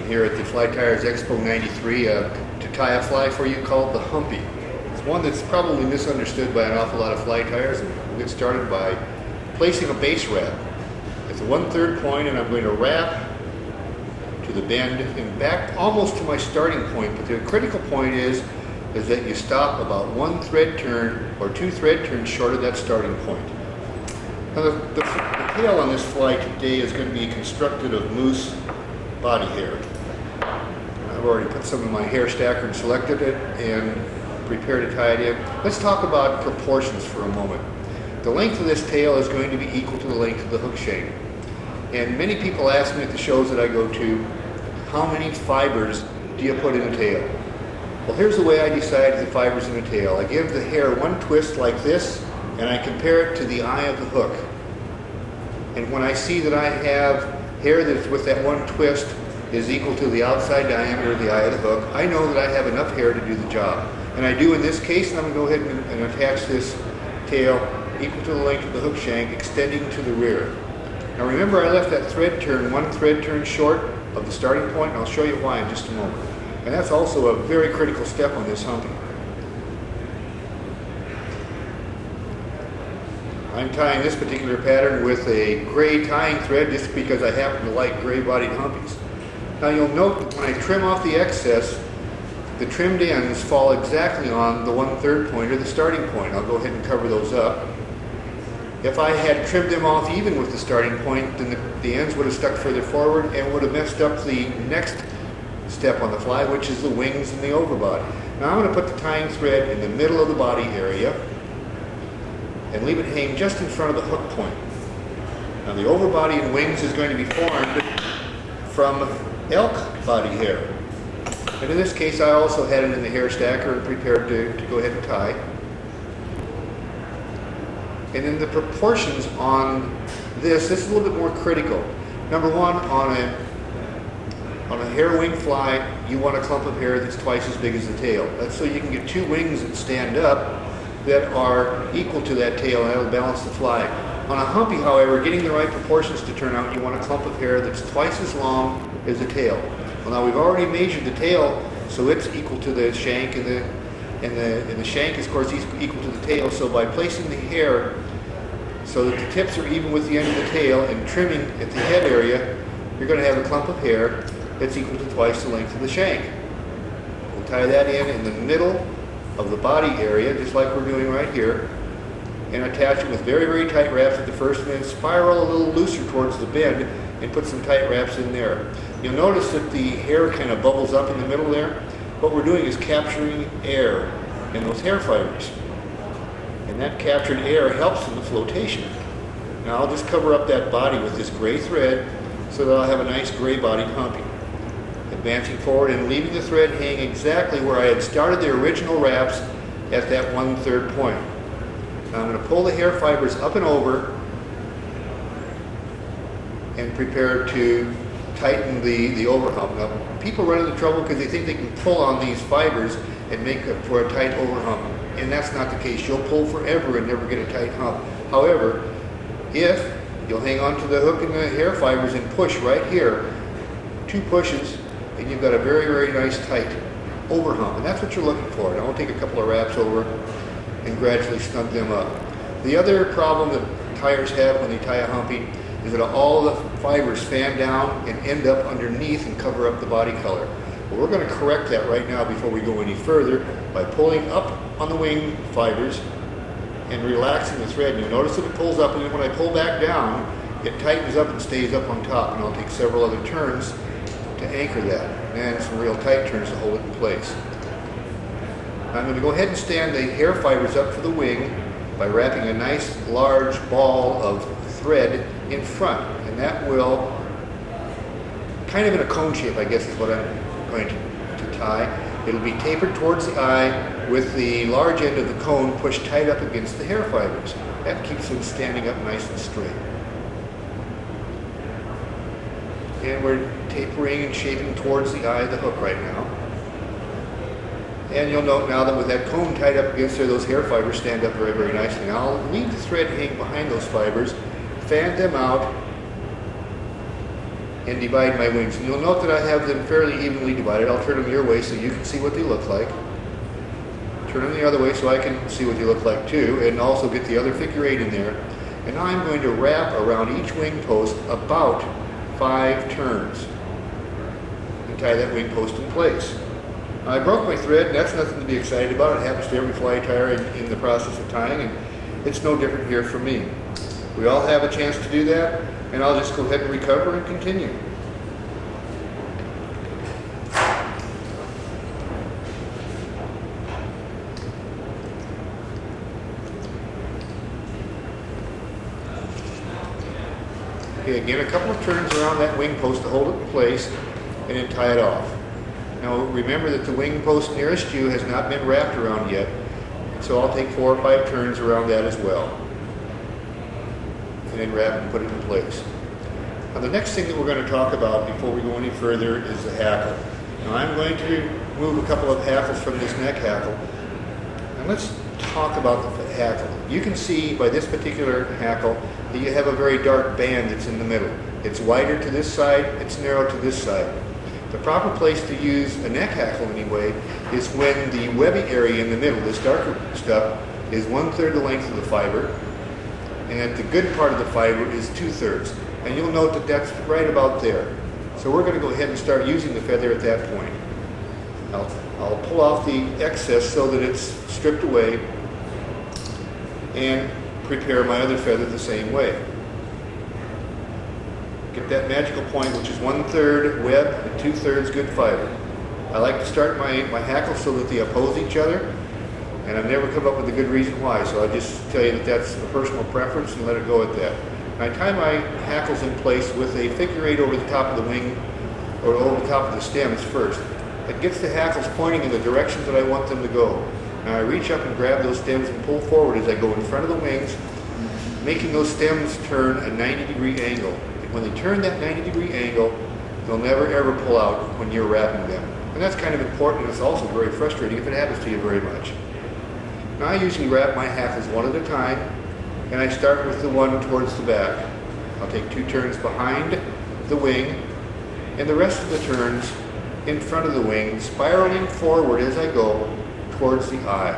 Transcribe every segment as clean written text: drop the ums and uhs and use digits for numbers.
here at the Fly Tyers Expo 93 to tie a fly for you called the Humpy. It's one that's probably misunderstood by an awful lot of fly tyers, and we'll get started by placing a base wrap. It's a 1/3 point, and I'm going to wrap to the bend and back almost to my starting point, but the critical point is that you stop about 1 thread turn or 2 thread turns short of that starting point. Now the tail on this fly today is going to be constructed of moose body hair. I've already put some in my hair stacker and selected it and prepared to tie it in. Let's talk about proportions for a moment. The length of this tail is going to be equal to the length of the hook shank. And many people ask me at the shows that I go to, how many fibers do you put in a tail? Well, here's the way I decide the fibers in a tail. I give the hair one twist like this, and I compare it to the eye of the hook. And when I see that I have hair that's with that one twist is equal to the outside diameter of the eye of the hook, I know that I have enough hair to do the job. And I do in this case, and I'm going to go ahead and attach this tail equal to the length of the hook shank, extending to the rear. Now remember, I left that thread turn 1 thread turn short of the starting point, and I'll show you why in just a moment. And that's also a very critical step on this humpy. I'm tying this particular pattern with a gray tying thread just because I happen to like gray-bodied humpies. Now you'll note that when I trim off the excess, the trimmed ends fall exactly on the 1/3 point or the starting point. I'll go ahead and cover those up. If I had trimmed them off even with the starting point, then the ends would have stuck further forward and would have messed up the next step on the fly, which is the wings and the overbody. Now I'm going to put the tying thread in the middle of the body area and leave it hang just in front of the hook point. Now the overbody and wings is going to be formed from elk body hair. And in this case I also had it in the hair stacker and prepared to go ahead and tie. And then the proportions on this is a little bit more critical. Number one, on a hair wing fly, you want a clump of hair that's twice as big as the tail. That's so you can get 2 wings that stand up that are equal to that tail, and that'll balance the fly. On a humpy, however, getting the right proportions to turn out, you want a clump of hair that's twice as long as the tail. Well, now we've already measured the tail, so it's equal to the shank, and the shank is, of course, equal to the tail. So by placing the hair so that the tips are even with the end of the tail and trimming at the head area, you're going to have a clump of hair that's equal to twice the length of the shank. We'll tie that in the middle of the body area, just like we're doing right here, and attach it with very, very tight wraps at the first, and then spiral a little looser towards the bend and put some tight wraps in there. You'll notice that the hair kind of bubbles up in the middle there. What we're doing is capturing air in those hair fibers, and that captured air helps in the flotation. Now I'll just cover up that body with this gray thread so that I'll have a nice gray-bodied humpy. Advancing forward and leaving the thread hang exactly where I had started the original wraps at that 1/3 point. Now I'm going to pull the hair fibers up and over and prepare to tighten the overhump. Now people run into trouble because they think they can pull on these fibers and make it for a tight overhump, and that's not the case. You'll pull forever and never get a tight hump. However, if you'll hang on to the hook and the hair fibers and push right here, 2 pushes, and you've got a very, very nice tight overhump, and that's what you're looking for. Now I'll take a couple of wraps over and gradually snug them up. The other problem that tyers have when they tie a humpy is that all the fibers fan down and end up underneath and cover up the body color. Well, we're going to correct that right now before we go any further by pulling up on the wing fibers and relaxing the thread. And you'll notice that it pulls up, and then when I pull back down, it tightens up and stays up on top, and I'll take several other turns to anchor that, and some real tight turns to hold it in place. I'm going to go ahead and stand the hair fibers up for the wing by wrapping a nice large ball of thread in front, and that will, kind of in a cone shape, I guess is what I'm going to tie. It'll be tapered towards the eye with the large end of the cone pushed tight up against the hair fibers. That keeps them standing up nice and straight. And we're tapering and shaping towards the eye of the hook right now. And you'll note now that with that cone tied up against there, those hair fibers stand up very, very nicely. Now I'll leave the thread hang behind those fibers, fan them out, and divide my wings. And you'll note that I have them fairly evenly divided. I'll turn them your way so you can see what they look like. Turn them the other way so I can see what they look like too, and also get the other figure 8 in there. And now I'm going to wrap around each wing post about 5 turns and tie that wing post in place. Now, I broke my thread, and that's nothing to be excited about. It happens to every fly tyer in the process of tying, and it's no different here for me. We all have a chance to do that, and I'll just go ahead and recover and continue. Okay, again, a couple of turns around that wing post to hold it in place, and then tie it off. Now remember that the wing post nearest you has not been wrapped around yet, so I'll take 4 or 5 turns around that as well. And then wrap and put it in place. Now the next thing that we're going to talk about before we go any further is the hackle. Now I'm going to move a couple of hackles from this neck hackle. And let's talk about the hackle. You can see by this particular hackle that you have a very dark band that's in the middle. It's wider to this side, it's narrow to this side. The proper place to use a neck hackle anyway is when the webby area in the middle, this darker stuff, is 1/3 the length of the fiber, and the good part of the fiber is 2/3. And you'll note that that's right about there. So we're going to go ahead and start using the feather at that point. I'll pull off the excess so that it's stripped away and prepare my other feather the same way. Get that magical point, which is 1/3 web and 2/3 good fiber. I like to start my hackle so that they oppose each other, and I've never come up with a good reason why, so I'll just tell you that that's a personal preference and let it go at that. I tie my hackles in place with a figure 8 over the top of the wing, or over the top of the stems first. It gets the hackles pointing in the directions that I want them to go. Now I reach up and grab those stems and pull forward as I go in front of the wings, making those stems turn a 90-degree angle. When they turn that 90-degree angle, they'll never ever pull out when you're wrapping them. And that's kind of important, and it's also very frustrating if it happens to you very much. Now I usually wrap my hackles one at a time, and I start with the one towards the back. I'll take 2 turns behind the wing, and the rest of the turns in front of the wing, spiraling forward as I go towards the eye.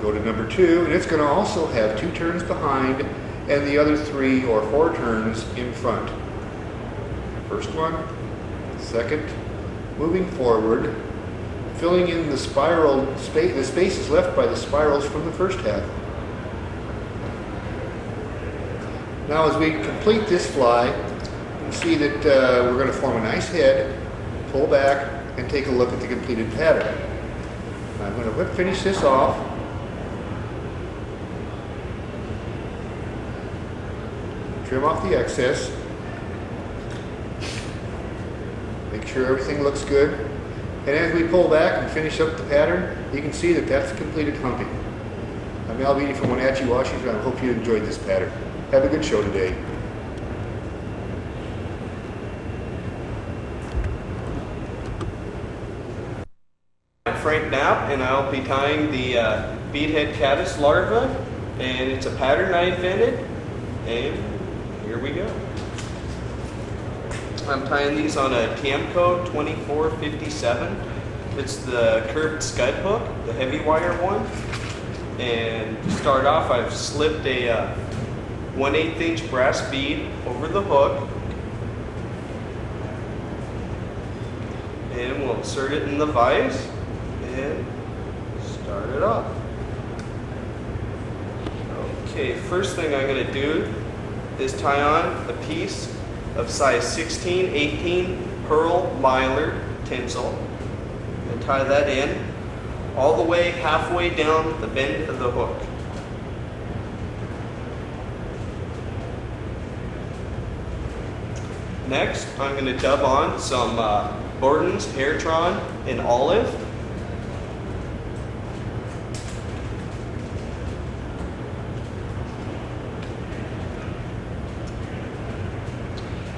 Go to number 2, and it's going to also have 2 turns behind and the other 3 or 4 turns in front. First one, second, moving forward, filling in the spiral space, the spaces left by the spirals from the first hackle. Now as we complete this fly, you can see that we're going to form a nice head, pull back, and take a look at the completed pattern. I'm going to whip finish this off. Trim off the excess. Make sure everything looks good. And as we pull back and finish up the pattern, you can see that that's completed humping. I'm Al Beatty from Wenatchee, Washington. I hope you enjoyed this pattern. Have a good show today. I'm Frank Knapp, and I'll be tying the beadhead caddis larva, and it's a pattern I invented, and here we go. I'm tying these on a Tiemco 2457. It's the curved scud hook, the heavy wire one. And to start off, I've slipped a 1/8 inch brass bead over the hook. And we'll insert it in the vise and start it off. Okay, first thing I'm going to do is tie on a piece of size 16/18 pearl mylar tinsel and tie that in all the way halfway down the bend of the hook. Next, I'm going to dub on some Borden's Hairtron in olive.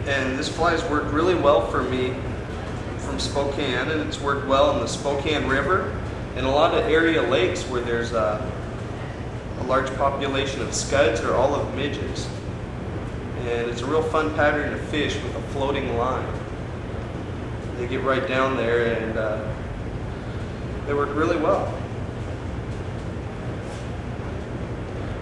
And this fly has worked really well for me from Spokane, and it's worked well in the Spokane River and a lot of area lakes where there's a large population of scuds or olive midges. And it's a real fun pattern to fish with a floating line. They get right down there and they work really well.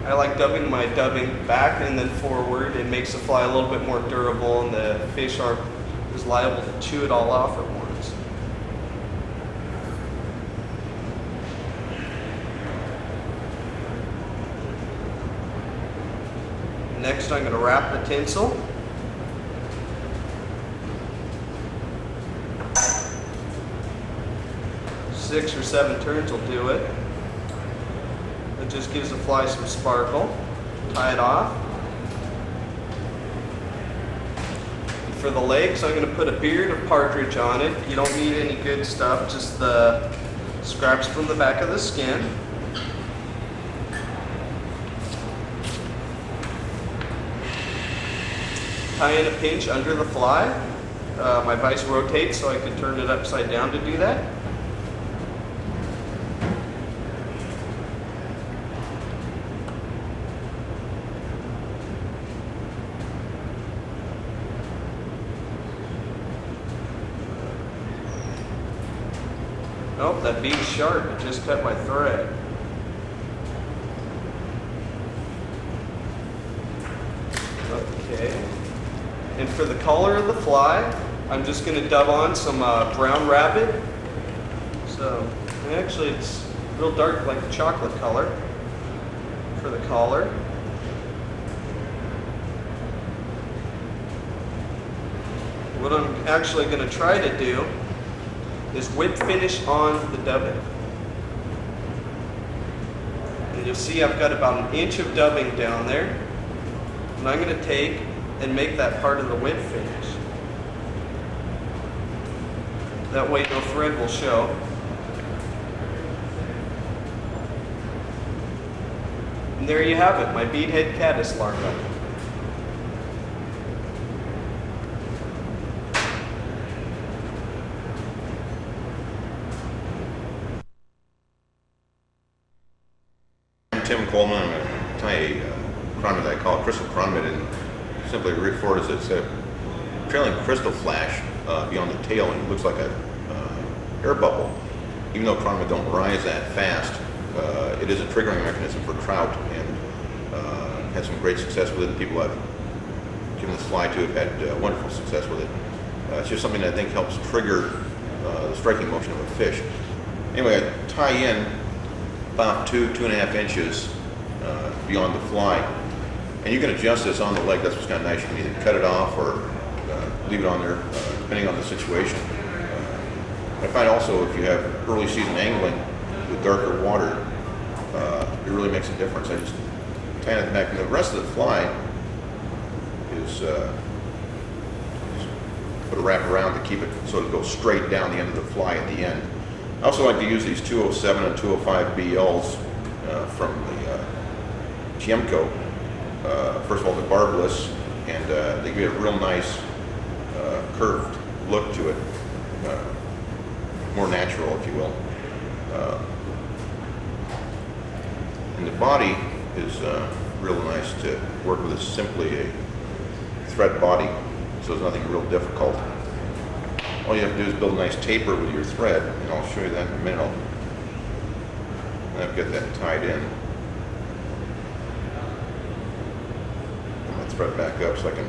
I like dubbing my dubbing back and then forward. It makes the fly a little bit more durable and the fish aren't as liable to chew it all off at once. Next, I'm going to wrap the tinsel. Six or seven turns will do it. It just gives the fly some sparkle. Tie it off. And for the legs, I'm going to put a beard of partridge on it. You don't need any good stuff, just the scraps from the back of the skin. Tie in a pinch under the fly. My vise rotates so I can turn it upside down to do that. Nope, that bead's sharp. It just cut my thread. Okay. And for the color of the fly, I'm just going to dub on some brown rabbit. So, actually it's real dark like a chocolate color for the collar. What I'm actually going to try to do is whip finish on the dubbing. And you'll see I've got about 1 inch of dubbing down there. And I'm going to take and make that part of the whip finish. That way no thread will show. And there you have it, my beadhead caddis larva. Tim Coleman. I'm going to tie a chronomid I call crystal chronomid, and simply refer to it as a trailing crystal flash beyond the tail, and it looks like a air bubble. Even though chronomid don't rise that fast, it is a triggering mechanism for trout, and had some great success with it. People I've given this fly to have had wonderful success with it. It's just something that I think helps trigger the striking motion of a fish. Anyway, I tie in about 2.5 inches beyond the fly. And you can adjust this on the leg. That's what's kind of nice. You can either cut it off or leave it on there, depending on the situation. I find also if you have early season angling with darker water, it really makes a difference. I just tie it at the back. And the rest of the fly is put a wrap around to keep it so it goes straight down the end of the fly at the end. I also like to use these 207 and 205 BLs from the Tiemco. First of all, the barbless, and they give it a real nice curved look to it, more natural, if you will. And the body is real nice to work with. It's simply a thread body, so there's nothing real difficult. All you have to do is build a nice taper with your thread, and I'll show you that in a minute. And I've got that tied in. And thread back up so I can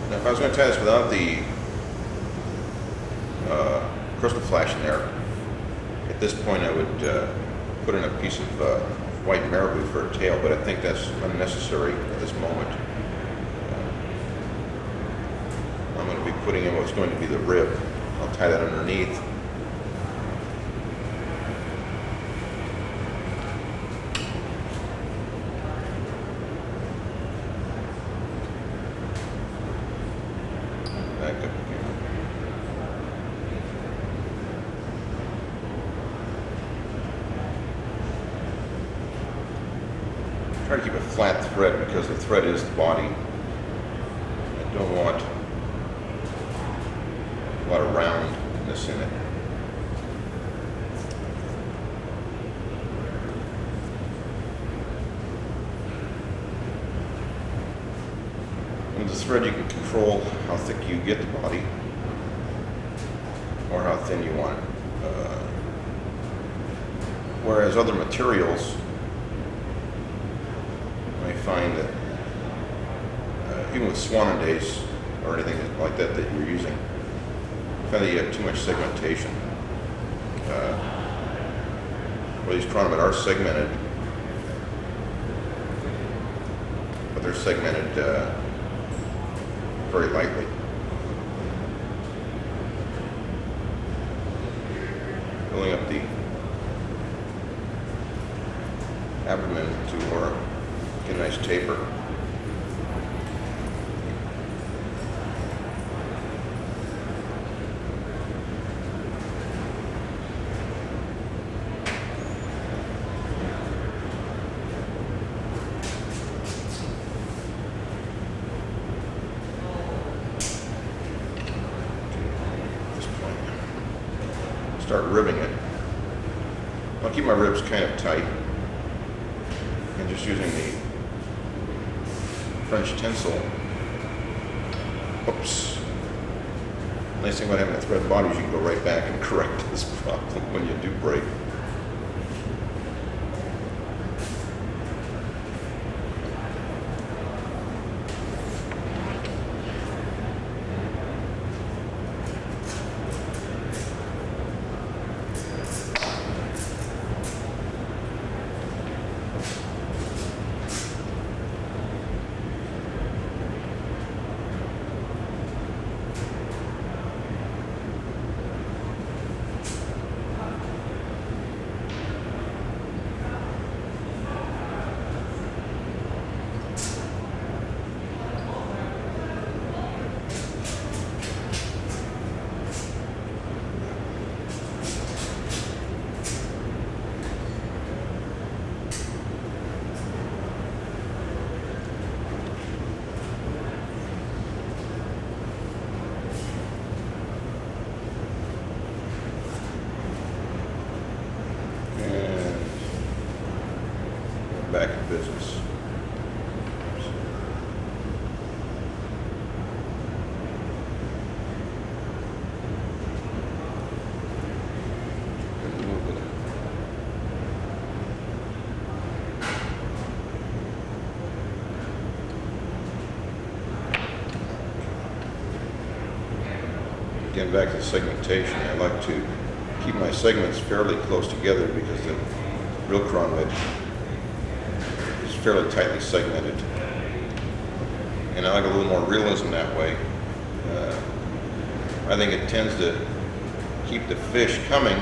now if I was going to tie this without the crystal flash in there, at this point I would put in a piece of white marabou for a tail, but I think that's unnecessary at this moment. I'm going to be putting in what's going to be the rib. I'll tie that underneath. Back up again. try to keep a flat thread because the thread is the body. I don't want a lot of roundness in it. With the thread you can control how thick you get the body or how thin you want it. Whereas other materials, I find that even with Swanadace or anything like that that you're using, I find that you have too much segmentation. Well, these chronomet are segmented, but they're segmented very lightly. Filling up the abdomen to get a nice taper. Start ribbing it. I'll keep my ribs kind of tight and just using the French tinsel. Oops. Nice thing about having a thread body is you can go right back and correct this problem when you do break. Back in business. Again, back to the segmentation. I like to keep my segments fairly close together because the real chronomet is fairly tightly segmented. And I like a little more realism that way. I think it tends to keep the fish coming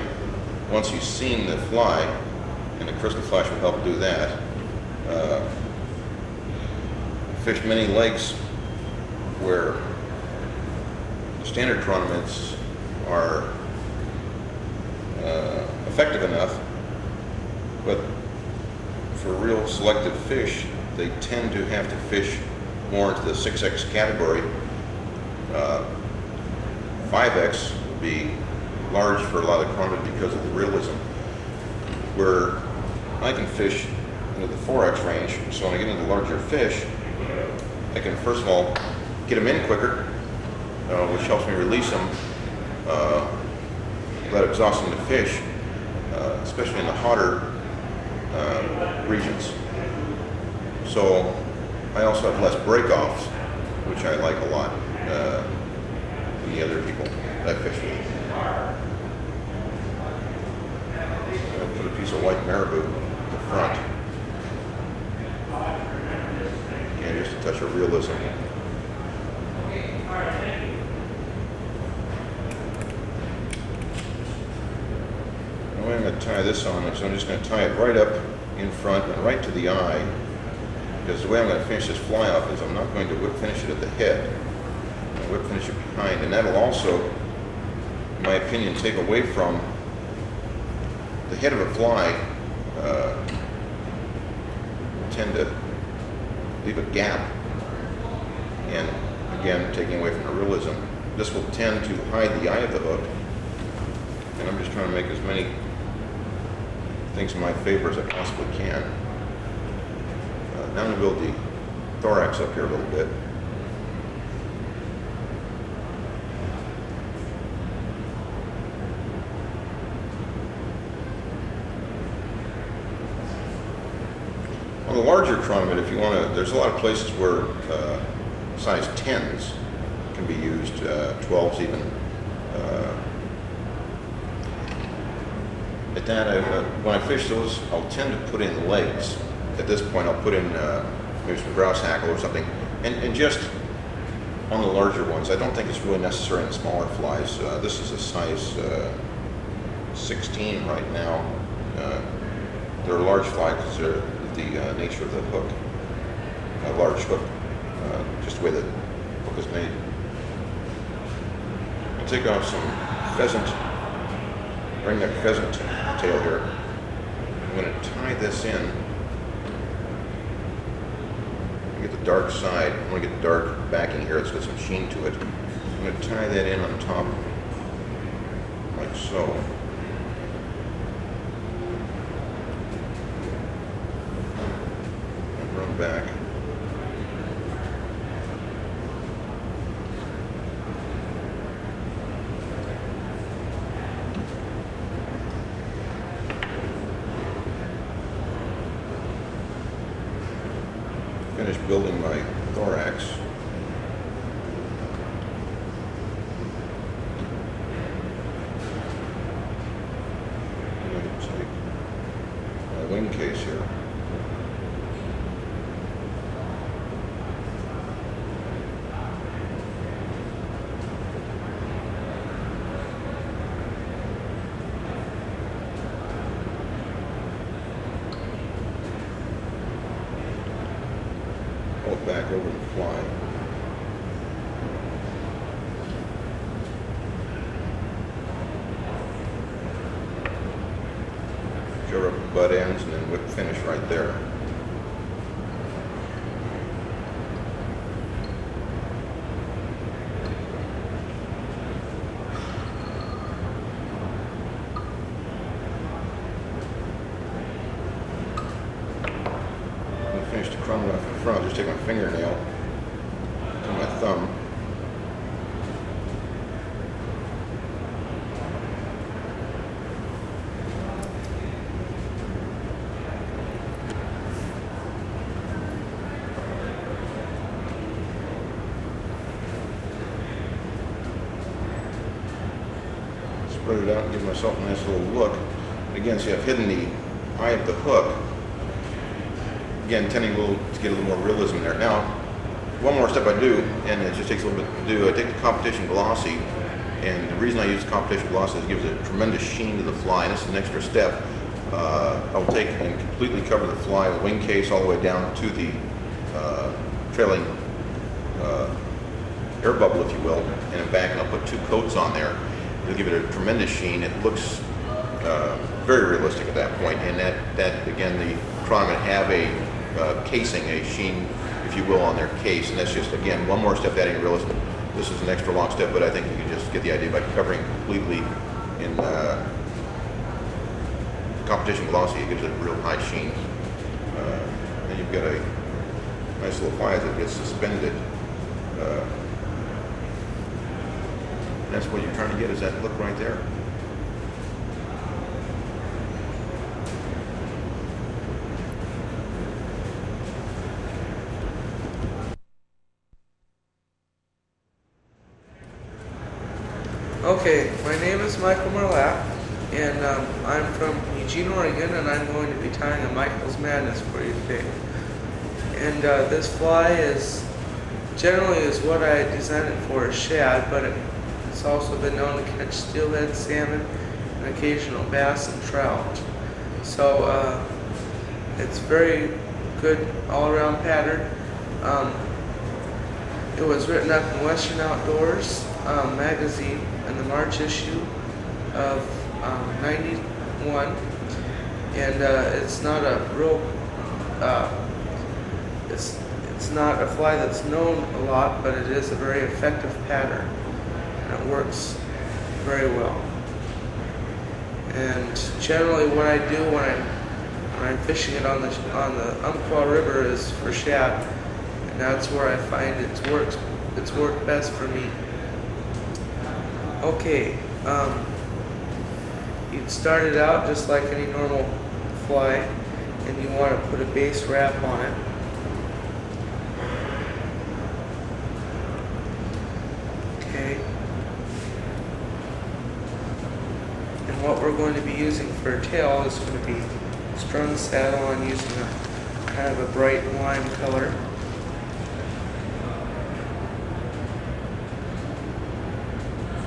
once you've seen the fly, and the crystal flash will help do that. Fish many legs where standard chronomets are effective enough, but for real selective fish, they tend to have to fish more into the 6X category. 5X would be large for a lot of chronomet because of the realism, where I can fish into the 4X range. So when I get into larger fish, I can first of all get them in quicker, which helps me release them without exhausting the fish, especially in the hotter regions. So I also have less break-offs, which I like a lot than the other people that I fish with. I'll put a piece of white marabou at the front. Again, just a touch of realism. The way I'm going to tie this on is I'm just going to tie it right up in front and right to the eye, because the way I'm going to finish this fly off is I'm not going to whip finish it at the head. I'm going to whip finish it behind, and that'll also, in my opinion, take away from the head of a fly. Tend to leave a gap. And again, taking away from the realism. This will tend to hide the eye of the hook. And I'm just trying to make as many things in my favor as I possibly can. Now I'm going to build the thorax up here a little bit. On the larger chronomid, if you want to, there's a lot of places where size 10s can be used, 12s even. At that, when I fish those, I'll tend to put in legs. At this point, I'll put in maybe some grouse hackle or something. And just on the larger ones, I don't think it's really necessary in smaller flies. This is a size 16 right now. They're large flies because they're the nature of the hook, a large hook, just the way the hook is made. I'll take off some pheasant, ringneck pheasant tail here. I'm going to tie this in. Get the dark side. I want to get the dark backing here. It's got some sheen to it. I'm going to tie that in on top, like so. Back. Finish building my thorax. I'm going to take my wing case here. Back over the fly. Cover up the butt ends and then whip finish right there. Finish the crumb off in front. I'll just take my fingernail to my thumb. Spread it out and give myself a nice little look. Again, see, I've hidden the eye of the hook. Again, tending to get a little more realism there. Now, one more step I do, and it just takes a little bit to do, I take the competition glossy, and the reason I use competition glossy is it gives a tremendous sheen to the fly, and this is an extra step. I'll take and completely cover the fly, the wing case all the way down to the trailing air bubble, if you will, and then back, and I'll put 2 coats on there. It'll give it a tremendous sheen. It looks very realistic at that point, and that again, the chronomid have a casing, a sheen, if you will, on their case, and that's just, again, one more step adding realism. This is an extra long step, but I think you can just get the idea by covering completely in competition glossy. It gives it a real high sheen. And you've got a nice little fly that gets suspended. And that's what you're trying to get, is that look right there. Okay, my name is Michael Marlatt, and I'm from Eugene, Oregon, and I'm going to be tying a Michael's Madness for you today. And this fly is generally is what I designed it for, a shad, but it's also been known to catch steelhead, salmon, and occasional bass and trout. So it's very good all-around pattern. It was written up in Western Outdoors magazine in the March issue of '91, and it's not a real. It's not a fly that's known a lot, but it is a very effective pattern, and it works very well. And generally, what I do when I'm fishing it on the Umpqua River is for shad, and that's where I find it's worked best for me. Okay, you'd start it out just like any normal fly, and you want to put a base wrap on it. Okay. And what we're going to be using for a tail is going to be strung saddle on using a kind of a bright lime color.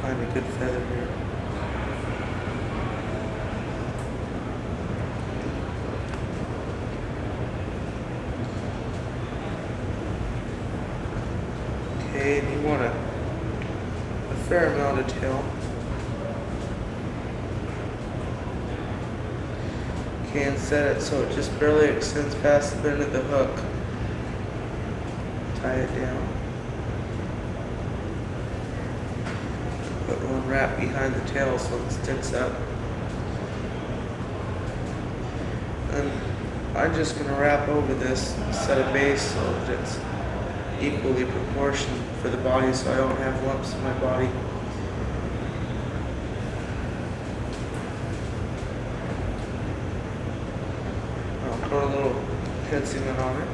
Find a good feather here. Okay, and you want a fair amount of tail. Okay, and set it so it just barely extends past the bend of the hook. Tie it down. Put one wrap behind the tail so it sticks up. And I'm just going to wrap over this set of base so that it's equally proportioned for the body so I don't have lumps in my body. I'll put a little head cement on it.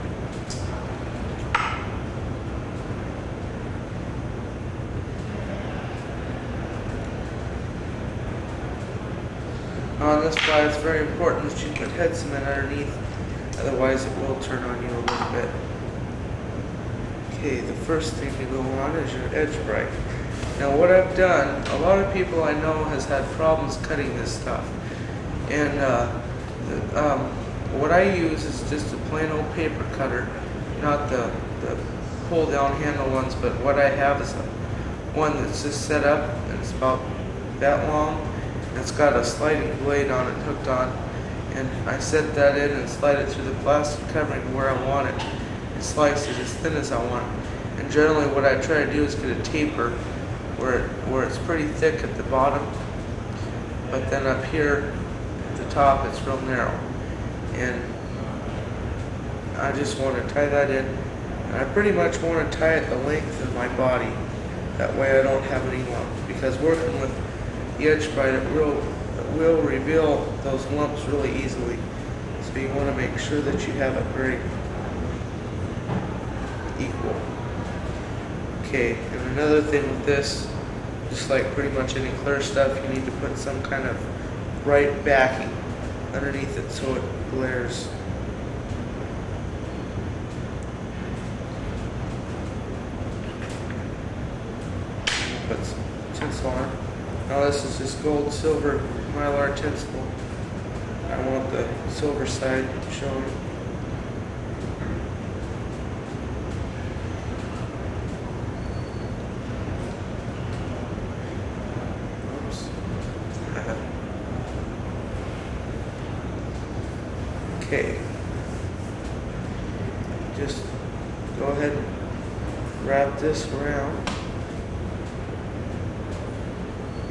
On this fly, it's very important that you put head cement underneath, otherwise it will turn on you a little bit. Okay, the first thing to go on is your edge bright. Now what I've done, a lot of people I know has had problems cutting this stuff. And what I use is just a plain old paper cutter, not the pull down handle ones, but what I have is one that's just set up and it's about that long. And it's got a sliding blade on it hooked on. And I set that in and slide it through the plastic covering where I want it. Slice it as thin as I want. And generally what I try to do is get a taper where it's pretty thick at the bottom, but then up here at the top it's real narrow. And I just want to tie that in. And I pretty much want to tie it the length of my body. That way I don't have any lumps. Because working with the edge bright, it will reveal those lumps really easily. So you want to make sure that you have it very equal. Okay, and another thing with this, just like pretty much any clear stuff, you need to put some kind of bright backing underneath it so it glares. Put some tinsel on. Now this is just gold silver mylar tinsel. I want the silver side showing. Okay, just go ahead and wrap this around.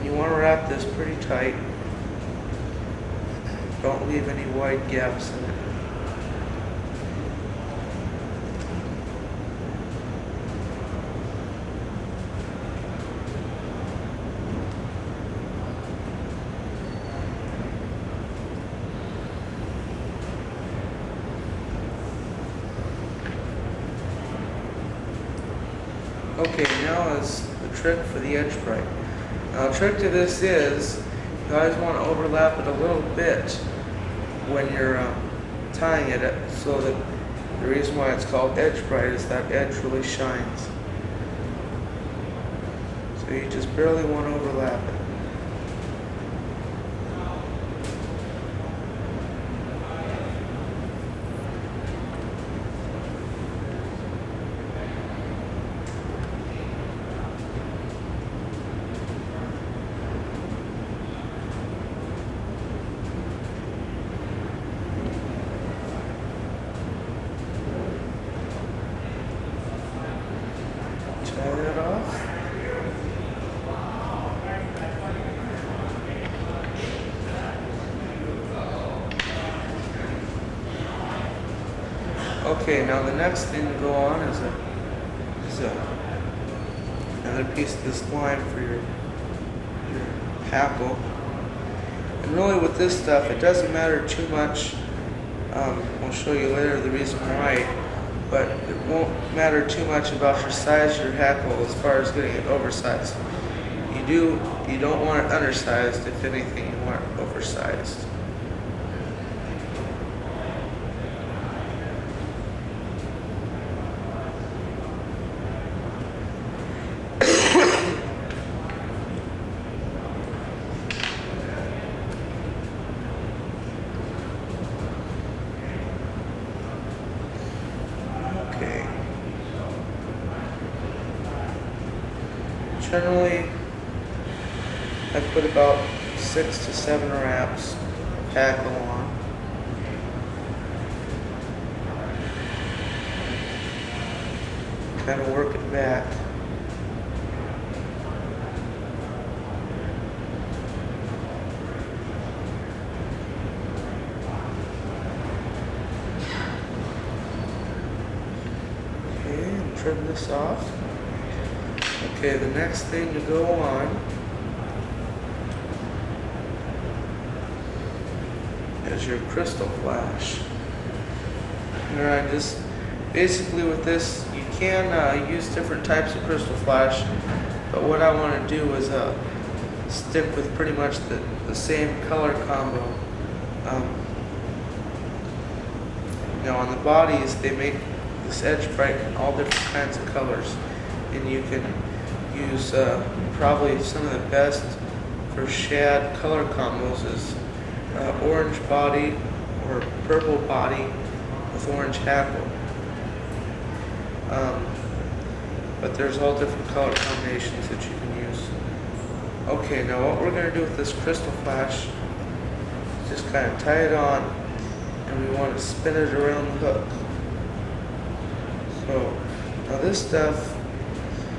You want to wrap this pretty tight. Don't leave any wide gaps in it. Okay, now is the trick for the edge bright. Now the trick to this is, you guys want to overlap it a little bit when you're tying it up, so that the reason why it's called edge bright is that edge really shines. So you just barely want to overlap it. Okay, now the next thing to go on is another piece of this line for your hackle. And really with this stuff, it doesn't matter too much. I'll show you later the reason why, but it won't matter too much about your size of your hackle as far as getting it oversized. You don't want it undersized. If anything, you want it oversized. Okay. Generally, I put about 6 to 7 wraps of hackle on. Kind of work it back. Okay, and trim this off. Okay, the next thing to go on is your crystal flash. Alright, just basically with this, you can use different types of crystal flash, but what I want to do is stick with pretty much the same color combo. Now on the bodies, they make this edge bright in all different kinds of colors, and you can use probably some of the best for shad color combos is orange body or purple body with orange hackle. But there's all different color combinations that you can use. Okay, now what we're going to do with this crystal flash is just kind of tie it on, and we want to spin it around the hook. So now this stuff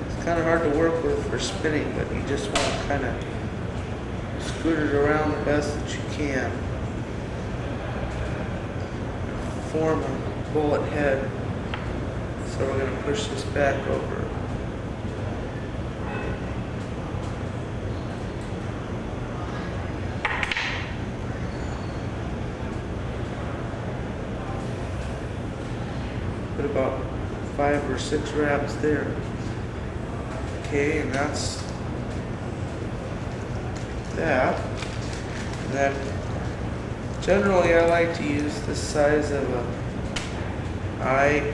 is kind of hard to work with for spinning, but you just want to kind of scoot it around the best that you can. Form a bullet head. So we're going to push this back over. Put about 5 or 6 wraps there. Okay, and that's that. And then generally I like to use this size of a eye.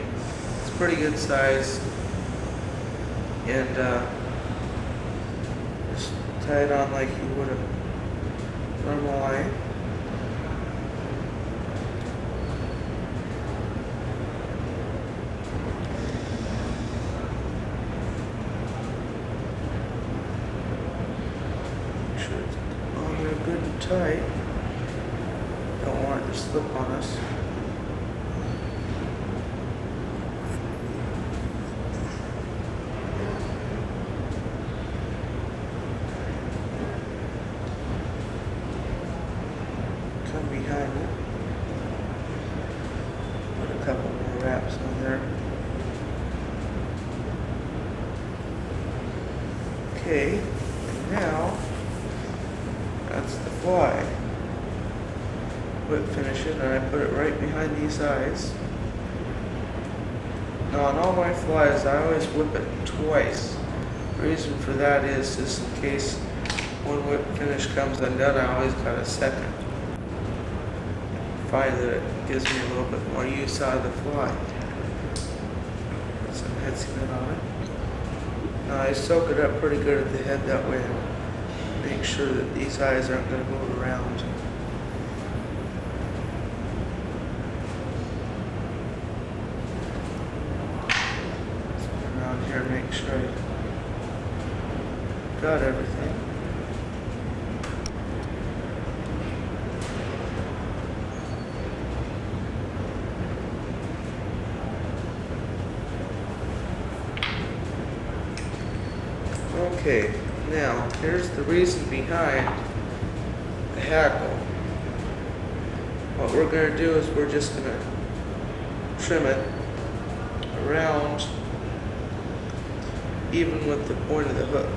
It's a pretty good size. And just tie it on like you would a normal eye. Good and tight. Don't want it to slip on us. Come behind it. Put a couple more wraps on there. Okay, and now that's the fly. Whip finish it, and I put it right behind these eyes. Now on all my flies, I always whip it twice. The reason for that is just in case one whip finish comes undone, I always got a second. I find that it gives me a little bit more use out of the fly. Put some head cement on it. Now I soak it up pretty good at the head that way. Make sure that these eyes aren't going to move around. Spin around here and make sure I got everything. Okay. Now, here's the reason behind the hackle. What we're going to do is we're just going to trim it around even with the point of the hook.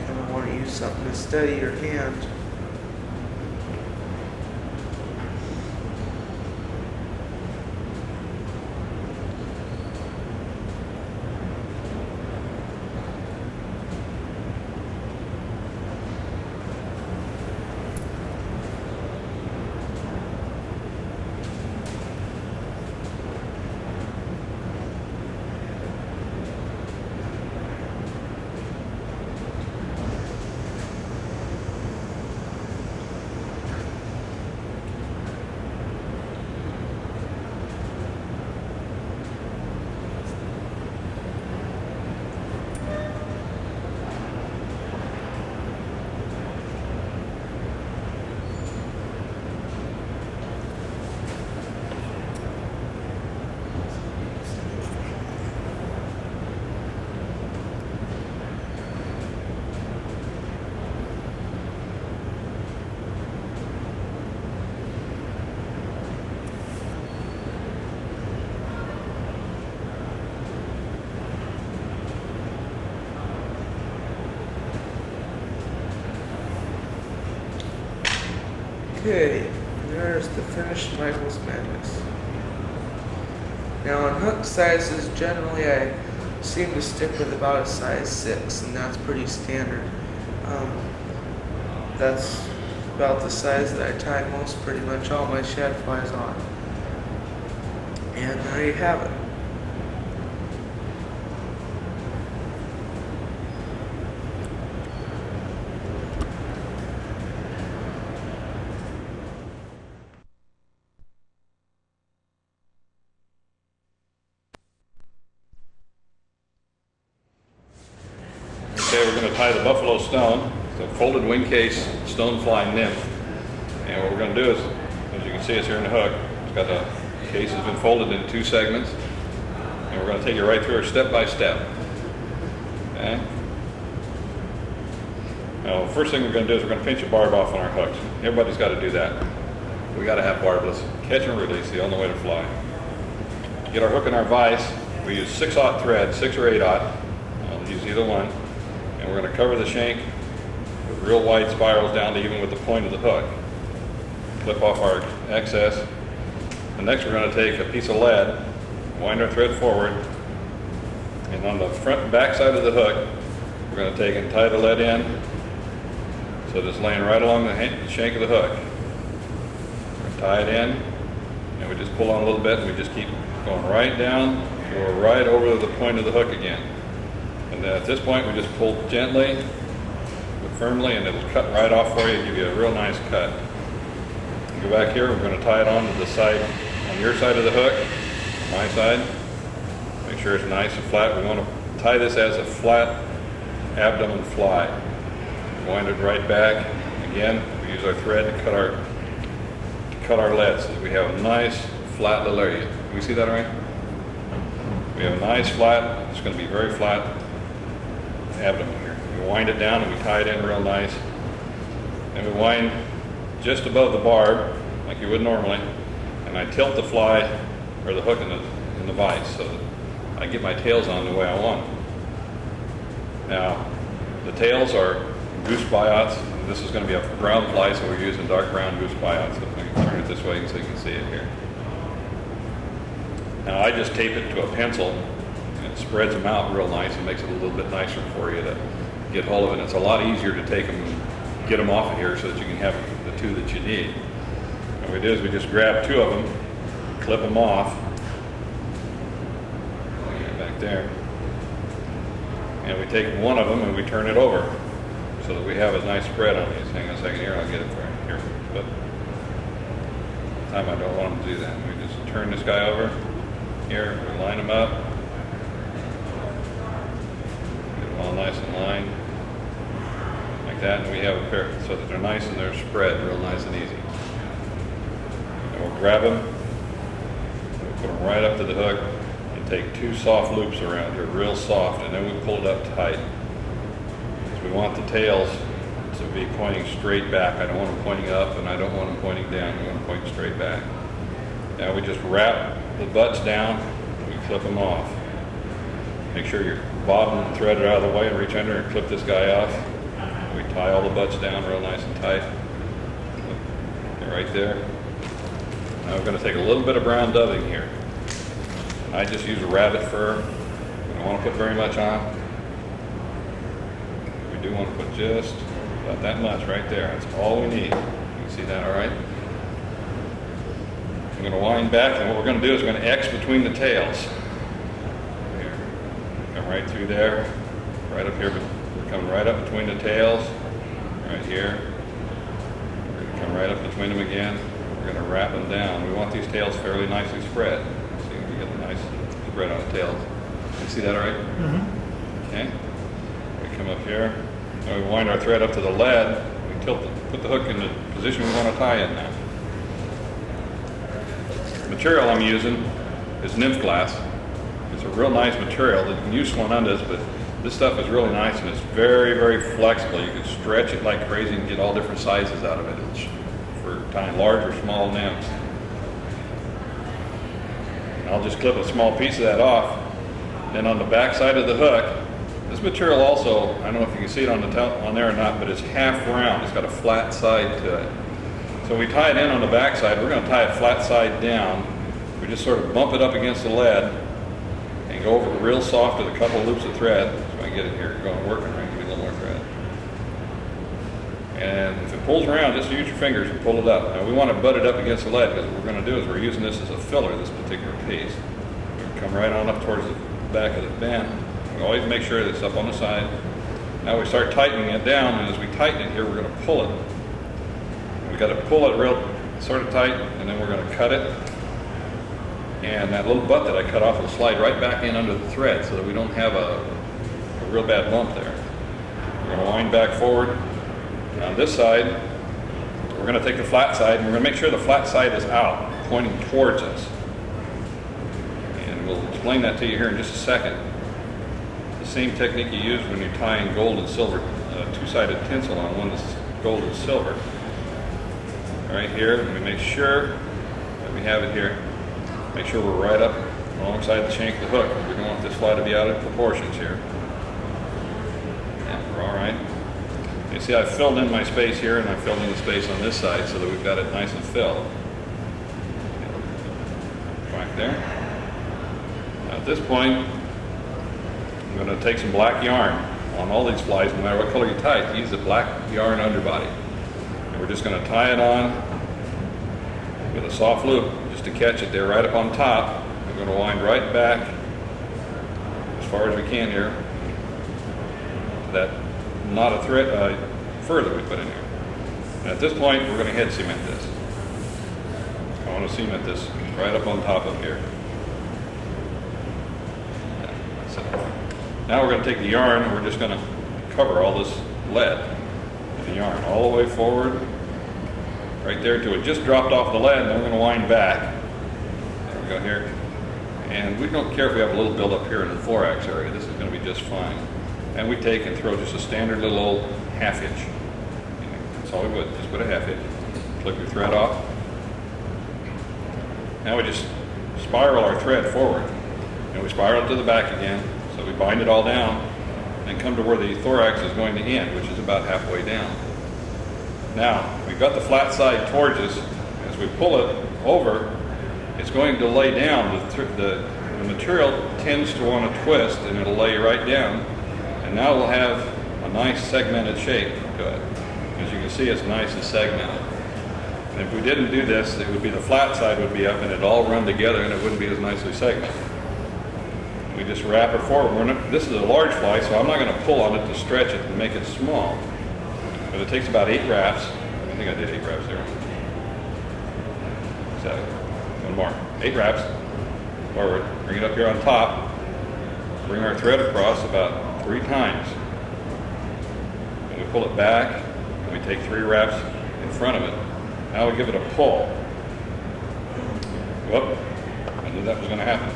Kind of want to use something to steady your hand. Okay, there's the finished Michael's Madness. Now on hook sizes, generally I seem to stick with about a size 6, and that's pretty standard. That's about the size that I tie pretty much all my shad flies on. And there you have it. Okay, we're going to tie the buffalo stone, the folded wing case stonefly nymph. And what we're going to do is, as you can see, it's here in the hook. It's got the case has been folded into 2 segments. And we're going to take it right through her step by step. Okay? Now, the first thing we're going to do is we're going to pinch a barb off on our hooks. Everybody's got to do that. We got to have barbless. Catch and release, the only way to fly. To get our hook in our vise, we use 6/0 thread, 6 or 8/0. I'll use either one. And we're going to cover the shank with real wide spirals down to even with the point of the hook. Clip off our excess. And next we're going to take a piece of lead, wind our thread forward, and on the front and back side of the hook, we're going to take and tie the lead in so that it's laying right along the shank of the hook. We're going to tie it in, and we just pull on a little bit, and we just keep going right down, go right over the point of the hook again. And then at this point, we just pull gently, but firmly, and it'll cut right off for you and give you a real nice cut. Go back here, we're going to tie it on to the side, on your side of the hook, my side. Make sure it's nice and flat. We want to tie this as a flat abdomen fly. Wind it right back. Again, we use our thread to cut our lead so that we have a nice flat little area. Can we see that all right? We have a nice flat, it's going to be very flat abdomen here. We wind it down and we tie it in real nice. And we wind just above the barb, like you would normally, and I tilt the fly, or the hook in the vise, so that I get my tails on the way I want. Now, the tails are goose biots. This is going to be a brown fly, so we're using dark brown goose biots. So if I can turn it this way so you can see it here. Now I just tape it to a pencil, and it spreads them out real nice and makes it a little bit nicer for you to get hold of it. And it's a lot easier to take them and get them off of here so that you can have the 2 that you need. What we do is we just grab 2 of them, clip them off, back there, and we take one of them and we turn it over so that we have a nice spread on these. Hang on a second here, I'll get it for you. Here, but time I don't want them to do that. We just turn this guy over. Here, we line them up, get them all nice in line, like that, and we have a pair so that they're nice and they're spread real nice and easy. And we'll grab them, and we'll put them right up to the hook, and take 2 soft loops around here, real soft, and then we pull it up tight. Because we want the tails to be pointing straight back. I don't want them pointing up, and I don't want them pointing down. We want them pointing straight back. Now we just wrap the butts down, we clip them off. Make sure your bobbin and thread are out of the way and reach under and clip this guy off. We tie all the butts down real nice and tight. They're right there. Now we're going to take a little bit of brown dubbing here. I just use a rabbit fur. I don't want to put very much on. We do want to put just about that much right there. That's all we need. You can see that all right? I'm going to wind back, and what we're going to do is we're going to X between the tails. Here. Come right through there, right up here. We're coming right up between the tails, right here. We're going to come right up between them again. We're going to wrap them down. We want these tails fairly nicely spread. See if we get a nice spread on the tails. You see that all right? Mm-hmm. Okay. We come up here, and we wind our thread up to the lead. We tilt put the hook in the position we want to tie in now. The material I'm using is nymph glass. It's a real nice material. You can use Swanundas, but this stuff is really nice and it's very, very flexible. You can stretch it like crazy and get all different sizes out of it. It's for tying large or small nymphs. I'll just clip a small piece of that off. Then on the back side of the hook, this material also, I don't know if you can see it on there or not, but it's half round. It's got a flat side to it. So we tie it in on the back side. We're going to tie it flat side down. We just sort of bump it up against the lead and go over it real soft with a couple loops of thread. So I can get it here. You're going working right. Give me a little more thread. And if it pulls around, just use your fingers and pull it up. Now we want to butt it up against the lead because what we're going to do is we're using this as a filler, this particular piece. We come right on up towards the back of the band. We always make sure that it's up on the side. Now we start tightening it down, and as we tighten it here, we're going to pull it. We've got to pull it real sort of tight, and then we're going to cut it. And that little butt that I cut off will slide right back in under the thread so that we don't have a real bad lump there. We're going to wind back forward. On this side, we're going to take the flat side, and we're going to make sure the flat side is out, pointing towards us. And we'll explain that to you here in just a second. The same technique you use when you're tying gold and silver, two-sided tinsel on one that's gold and silver. Right here, we make sure that we have it here. Make sure we're right up alongside the shank of the hook. We don't want this fly to be out of proportions here. Yeah, we're all right. You see, I've filled in my space here, and I've filled in the space on this side so that we've got it nice and filled. Right there. Now at this point, I'm going to take some black yarn on all these flies, no matter what color you tie it. Use the black yarn underbody. And we're just going to tie it on with a soft loop just to catch it there right up on top. We're going to wind right back as far as we can here to that knot of thread, further we put in here. And at this point, we're going to head cement this. I want to cement this right up on top of here. Now we're going to take the yarn and we're just going to cover all this lead with the yarn all the way forward, right there to it just dropped off the lead, and then we're going to wind back. There we go here. And we don't care if we have a little buildup here in the thorax area. This is going to be just fine. And we take and throw just a standard little old half hitch. That's all we would, just put a half hitch. Clip your thread off. Now we just spiral our thread forward. And we spiral it to the back again. So we bind it all down and come to where the thorax is going to end, which is about halfway down. Now, we've got the flat side towards us. As we pull it over, it's going to lay down. The material tends to want to twist, and it'll lay right down. And now we'll have a nice segmented shape to it. As you can see, it's nice and segmented. And if we didn't do this, it would be the flat side would be up, and it'd all run together, and it wouldn't be as nicely segmented. We just wrap it forward. This is a large fly, so I'm not going to pull on it to stretch it and make it small. But it takes about 8 wraps. I think I did 8 wraps there. 7. One more. 8 wraps. Forward. Bring it up here on top. Bring our thread across about 3 times. And we pull it back, and we take 3 wraps in front of it. Now we give it a pull. Whoop. I knew that was going to happen.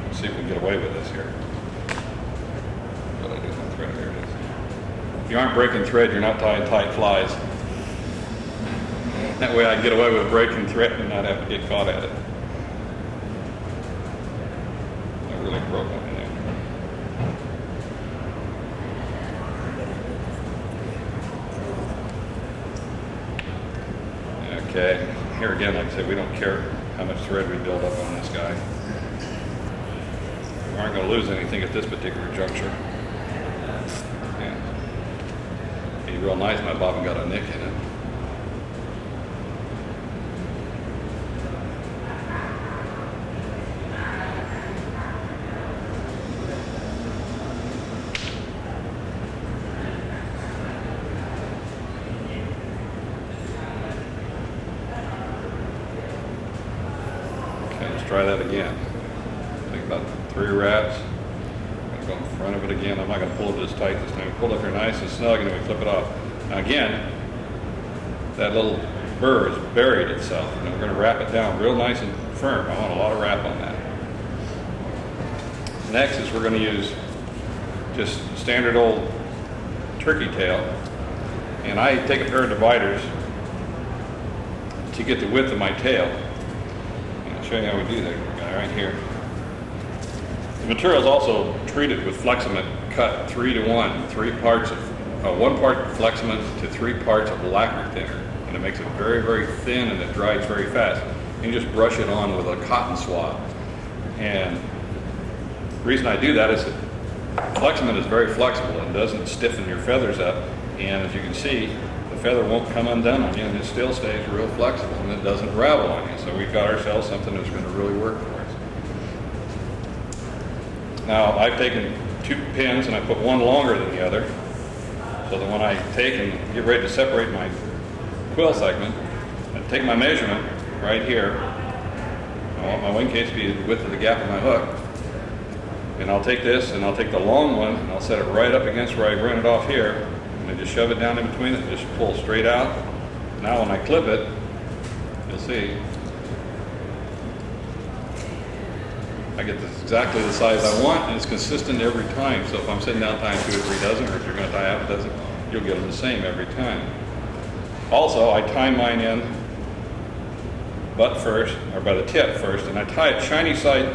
Let's see if we can get away with this here. What did I do with my thread? Here it is. If you aren't breaking thread, you're not tying tight flies. That way I get away with breaking thread and not have to get caught at it. I really broke one in there. Okay, here again, like I said, we don't care how much thread we build up on this guy. We aren't going to lose anything at this particular juncture. Yeah. Be real nice, my bobbin got a nick in it. Try that again. Take about 3 wraps. I'm going to go in front of it again. I'm not going to pull it this tight this time. Pull it up here nice and snug, and then we flip it off. Now again, that little burr has buried itself. And we're going to wrap it down real nice and firm. I want a lot of wrap on that. Next is we're going to use just standard old turkey tail. And I take a pair of dividers to get the width of my tail. Show you how we do that guy right here. The material is also treated with Flexament cut 3-to-1, 3 parts of 1 part Flexament to 3 parts of lacquer thinner, and it makes it very, very thin and it dries very fast. You just brush it on with a cotton swab, and the reason I do that is that Flexament is very flexible and doesn't stiffen your feathers up, and as you can see, the feather won't come undone on you, and it still stays real flexible, and it doesn't ravel on you. So we've got ourselves something that's going to really work for us. Now, I've taken 2 pins and I put one longer than the other, so that when I take and get ready to separate my quill segment, I take my measurement right here. I want my wing case to be the width of the gap of my hook. And I'll take this and I'll take the long one and I'll set it right up against where I run it off here. And I just shove it down in between it and just pull straight out. Now when I clip it, you'll see, I get this exactly the size I want, and it's consistent every time. So if I'm sitting down tying 2 or 3 dozen, or if you're going to tie half a dozen, you'll get them the same every time. Also, I tie mine in butt first, or by the tip first, and I tie it shiny side,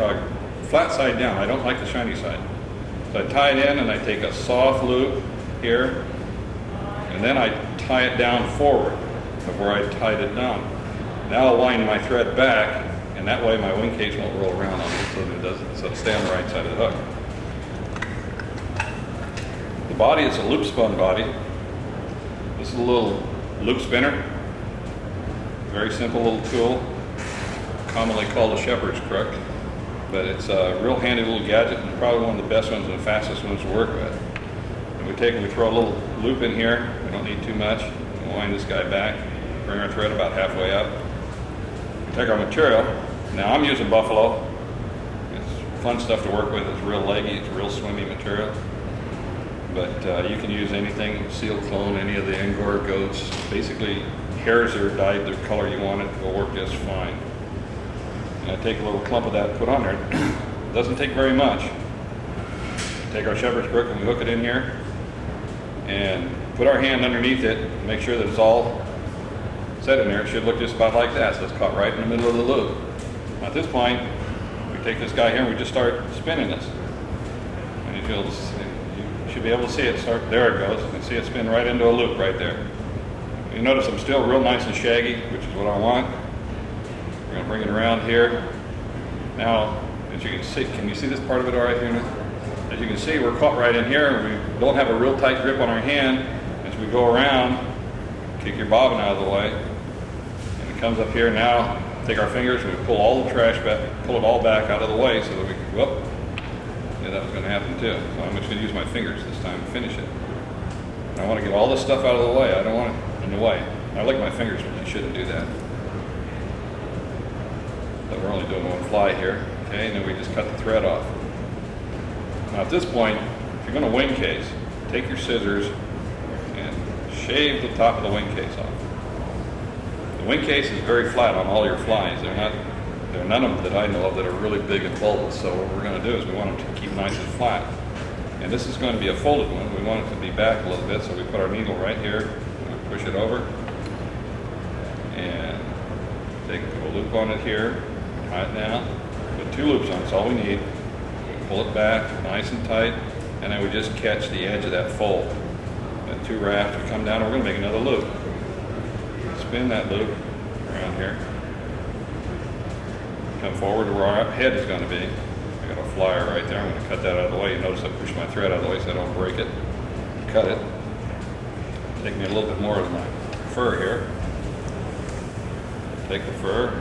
flat side down. I don't like the shiny side. So I tie it in and I take a soft loop here, and then I tie it down forward of where I tied it down. Now I'll wind my thread back, and that way my wing case won't roll around on me, so that it doesn't, so it'll stay on the right side of the hook. The body is a loop spun body. This is a little loop spinner. Very simple little tool, commonly called a shepherd's crook, but it's a real handy little gadget and probably one of the best ones and the fastest ones to work with. And we take and we throw a little loop in here. We don't need too much. We'll wind this guy back, bring our thread about halfway up. We take our material. Now I'm using buffalo. It's fun stuff to work with. It's real leggy. It's real swimmy material. But you can use anything, seal clone, any of the Angora goats. Basically, hairs that are dyed the color you want it will work just fine. And I take a little clump of that and put on there. It doesn't take very much. Take our shepherd's crook and we hook it in here and put our hand underneath it and make sure that it's all set in there. It should look just about like that. So it's caught right in the middle of the loop. Now at this point, we take this guy here and we just start spinning this. And you should be able to see it start. There it goes. You can see it spin right into a loop right there. You notice I'm still real nice and shaggy, which is what I want. We're going to bring it around here. Now, as you can see, can you see this part of it all right here now? As you can see, we're caught right in here, and we don't have a real tight grip on our hand. As we go around, kick your bobbin out of the way, and it comes up here now. Take our fingers and we pull all the trash back, pull it all back out of the way so that we can, whoop. Yeah, that was going to happen too. So I'm just going to use my fingers this time to finish it. And I want to get all this stuff out of the way. I don't want it in the way. I like my fingers, but you shouldn't do that. But we're only doing one fly here. Okay, and then we just cut the thread off. Now at this point, if you're going to wing case, take your scissors and shave the top of the wing case off. The wing case is very flat on all your flies. There are none of them that I know of that are really big and bulbous. So what we're going to do is we want them to keep nice and flat. And this is going to be a folded one. We want it to be back a little bit, so we put our needle right here, and we push it over, and take a loop on it here, tie it down, put 2 loops on it, that's all we need. Pull it back nice and tight, and then we just catch the edge of that fold. That 2 rafts, we come down and we're going to make another loop. Spin that loop around here. Come forward to where our head is going to be. I got a flyer right there. I'm going to cut that out of the way. You notice I push my thread out of the way so I don't break it. Cut it. Take me a little bit more of my fur here. Take the fur,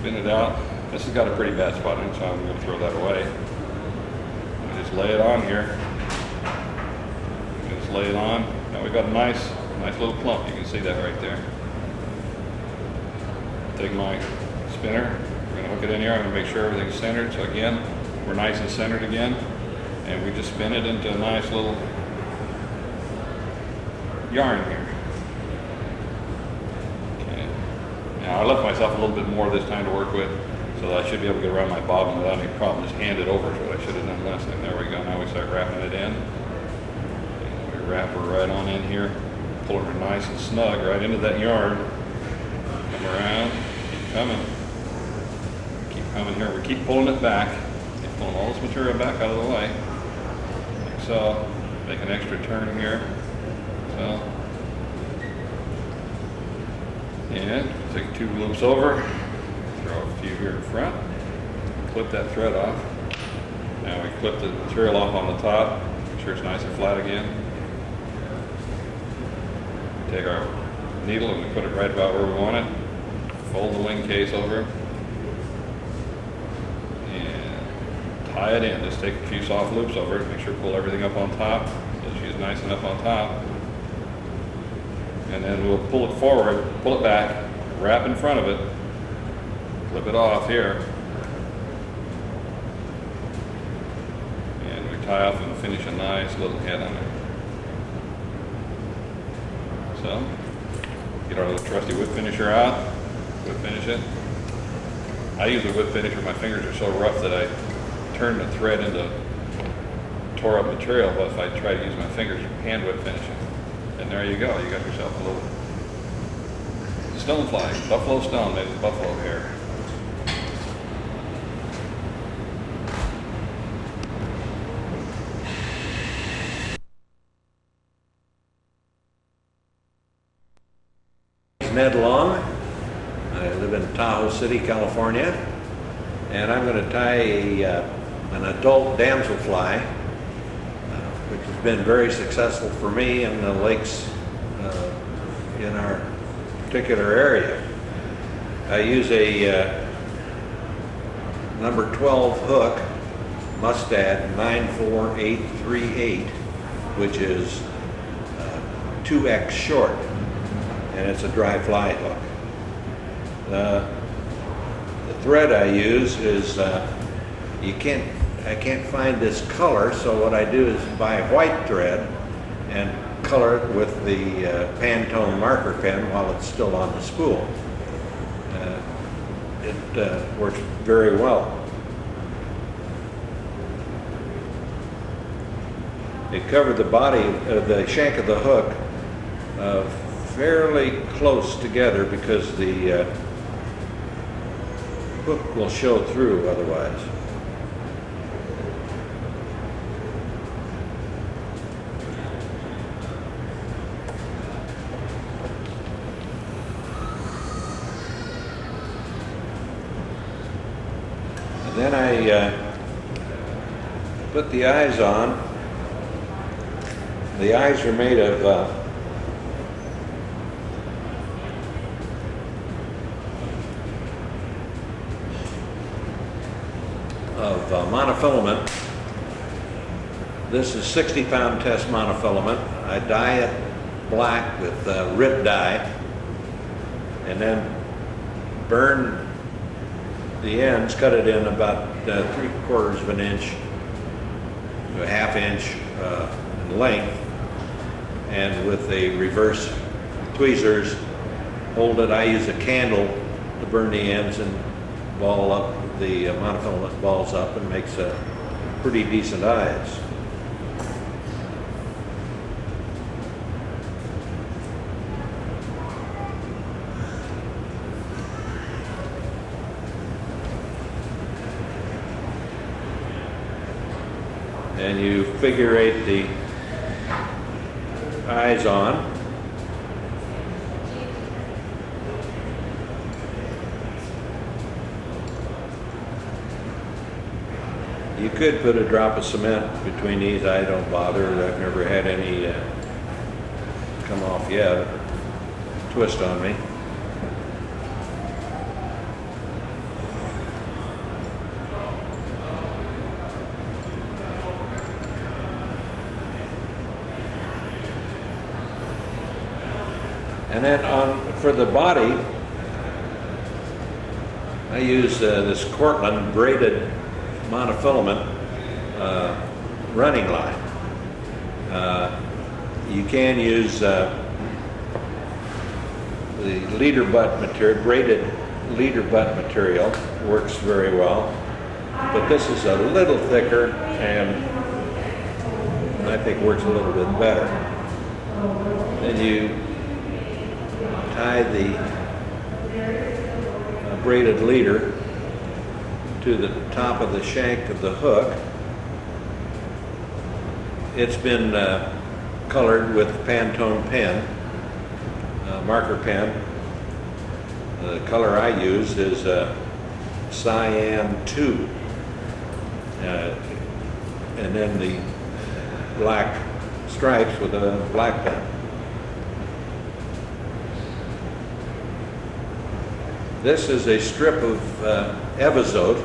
spin it out. This has got a pretty bad spot in it, so I'm going to throw that away. I just lay it on here. Just lay it on. Now we've got a nice little clump. You can see that right there. Take my spinner. We're going to hook it in here. I'm going to make sure everything's centered. So again, we're nice and centered again, and we just spin it into a nice little yarn here. Okay. Now I left myself a little bit more this time to work with, so that I should be able to get around my bobbin without any problem. Just hand it over is what I should have done last time. There we go. Now we start wrapping it in. And we wrap her right on in here, pull her nice and snug right into that yarn. Come around, keep coming. Keep coming here. We keep pulling it back. Keep pulling all this material back out of the way. Like so. Make an extra turn here. So. And take 2 loops over. Throw a few here in front, clip that thread off. Now we clip the material off on the top, make sure it's nice and flat again. Take our needle and we put it right about where we want it. Fold the wing case over and tie it in. Just take a few soft loops over it, make sure to pull everything up on top so she's nice and up on top. And then we'll pull it forward, pull it back, wrap in front of it, clip it off here, and we tie off and finish a nice little head on it. So, get our little trusty whip finisher out, whip finish it. I use a whip finisher, my fingers are so rough that I turn the thread into tore up material, but if I try to use my fingers, hand whip finish it. And there you go, you got yourself a little stone fly, buffalo stone made with buffalo hair. Ned Long. I live in Tahoe City, California, and I'm going to tie an adult damselfly, which has been very successful for me in the lakes in our particular area. I use a number 12 hook, Mustad 94838, which is 2x short, and it's a dry fly hook. The thread I use is I can't find this color, so what I do is buy white thread and color it with the Pantone marker pen while it's still on the spool. It works very well. It covered the body, the shank of the hook fairly close together because the hook will show through otherwise. And then I put the eyes on. The eyes are made of monofilament. This is 60-pound test monofilament. I dye it black with RIP dye and then burn the ends, cut it in about 3/4 of an inch to a 1/2 inch in length, and with a reverse tweezers hold it. I use a candle to burn the ends and ball up the monofilament, balls up and makes a pretty decent eyes. and you figure eight the eyes on. You could put a drop of cement between these. I don't bother. I've never had any come off yet or twist on me. And then for the body, I use this Cortland braided monofilament running line. You can use the leader butt material, braided leader butt material, works very well. But this is a little thicker and I think works a little bit better. Then you tie the braided leader to the top of the shank of the hook. It's been colored with Pantone pen, marker pen. The color I use is Cyan 2. And then the black stripes with a black pen. This is a strip of Evizote,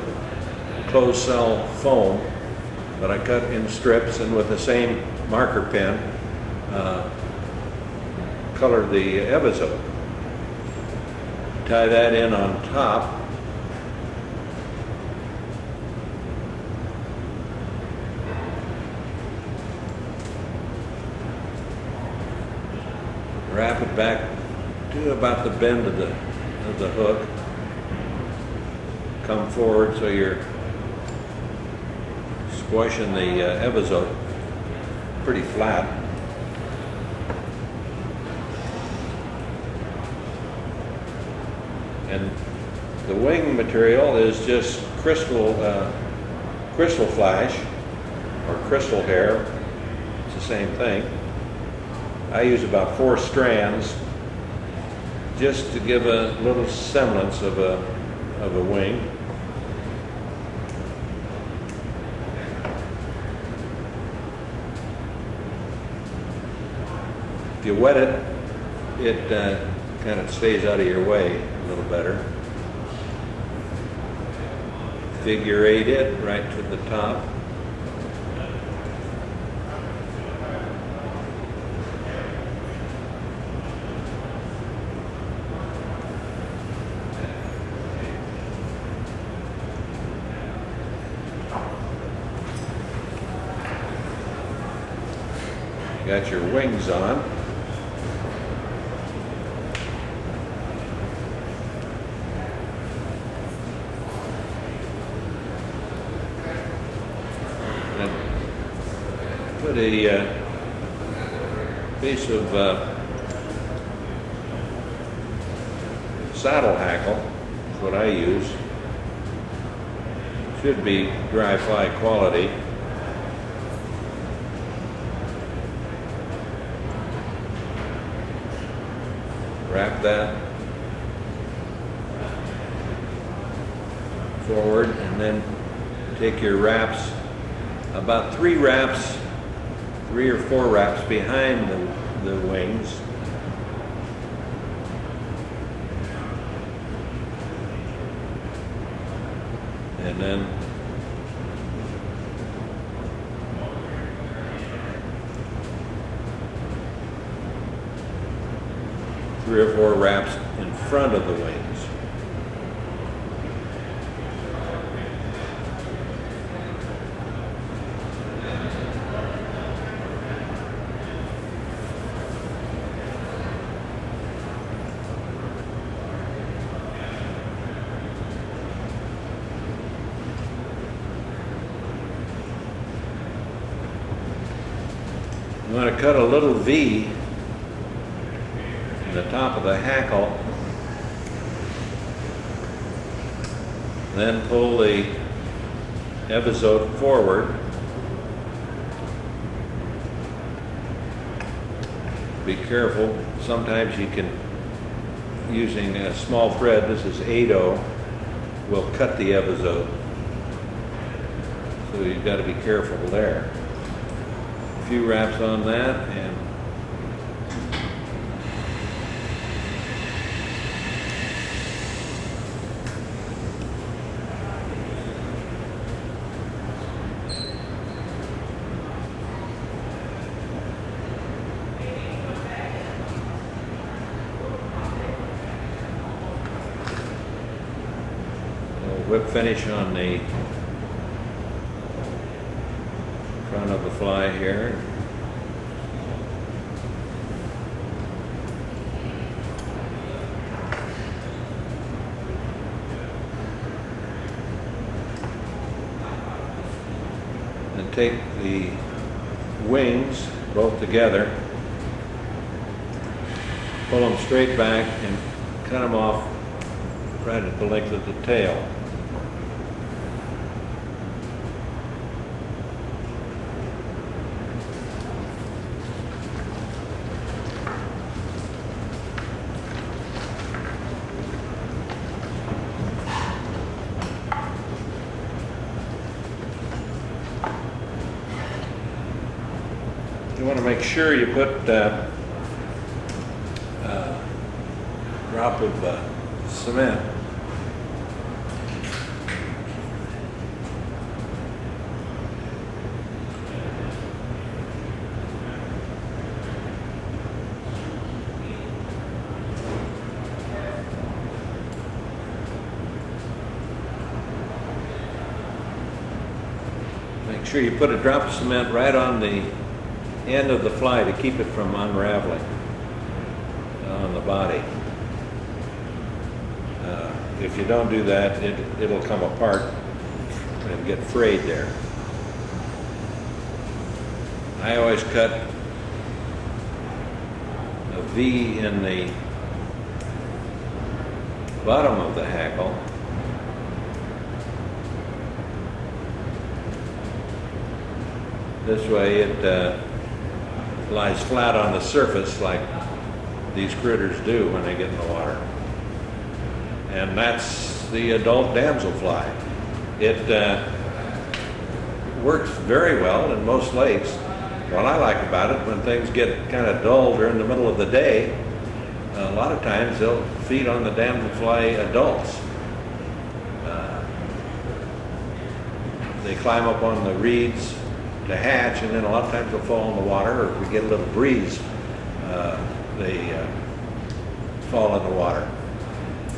closed cell foam, that I cut in strips and with the same marker pen color the Evizote. Tie that in on top. Wrap it back to about the bend of the hook. Come forward so you're squashing the Evizote pretty flat. And the wing material is just crystal flash or crystal hair. It's the same thing. I use about 4 strands just to give a little semblance of a wing. If you wet it, it kind of stays out of your way a little better. Figure 8 it right to the top. Got your wings on. And put a piece of saddle hackle, is what I use. Should be dry fly quality. Wrap that forward and then take your wraps, about 3 wraps, 3 or 4 wraps behind the wings. And then three or 4 wraps in front of the wings. You want to cut a little V in the top of the hackle, then pull the Evizote forward be careful. Sometimes you can, using a small thread, this is 8/0, will cut the episode. So you've got to be careful there. A few wraps on that, and whip finish on the front of the fly here. And take the wings both together, pull them straight back and cut them off right at the length of the tail. You want to make sure you put a drop of cement make sure you put a drop of cement right on the end of the fly to keep it from unraveling on the body. If you don't do that, it'll come apart and get frayed there. I always cut a V in the bottom of the hackle. This way it lies flat on the surface like these critters do when they get in the water. And that's the adult damselfly. It works very well in most lakes. What I like about it, when things get kind of dull during the middle of the day, a lot of times they'll feed on the damselfly adults. They climb up on the reeds to hatch, and then a lot of times they'll fall in the water, or if we get a little breeze, they fall in the water.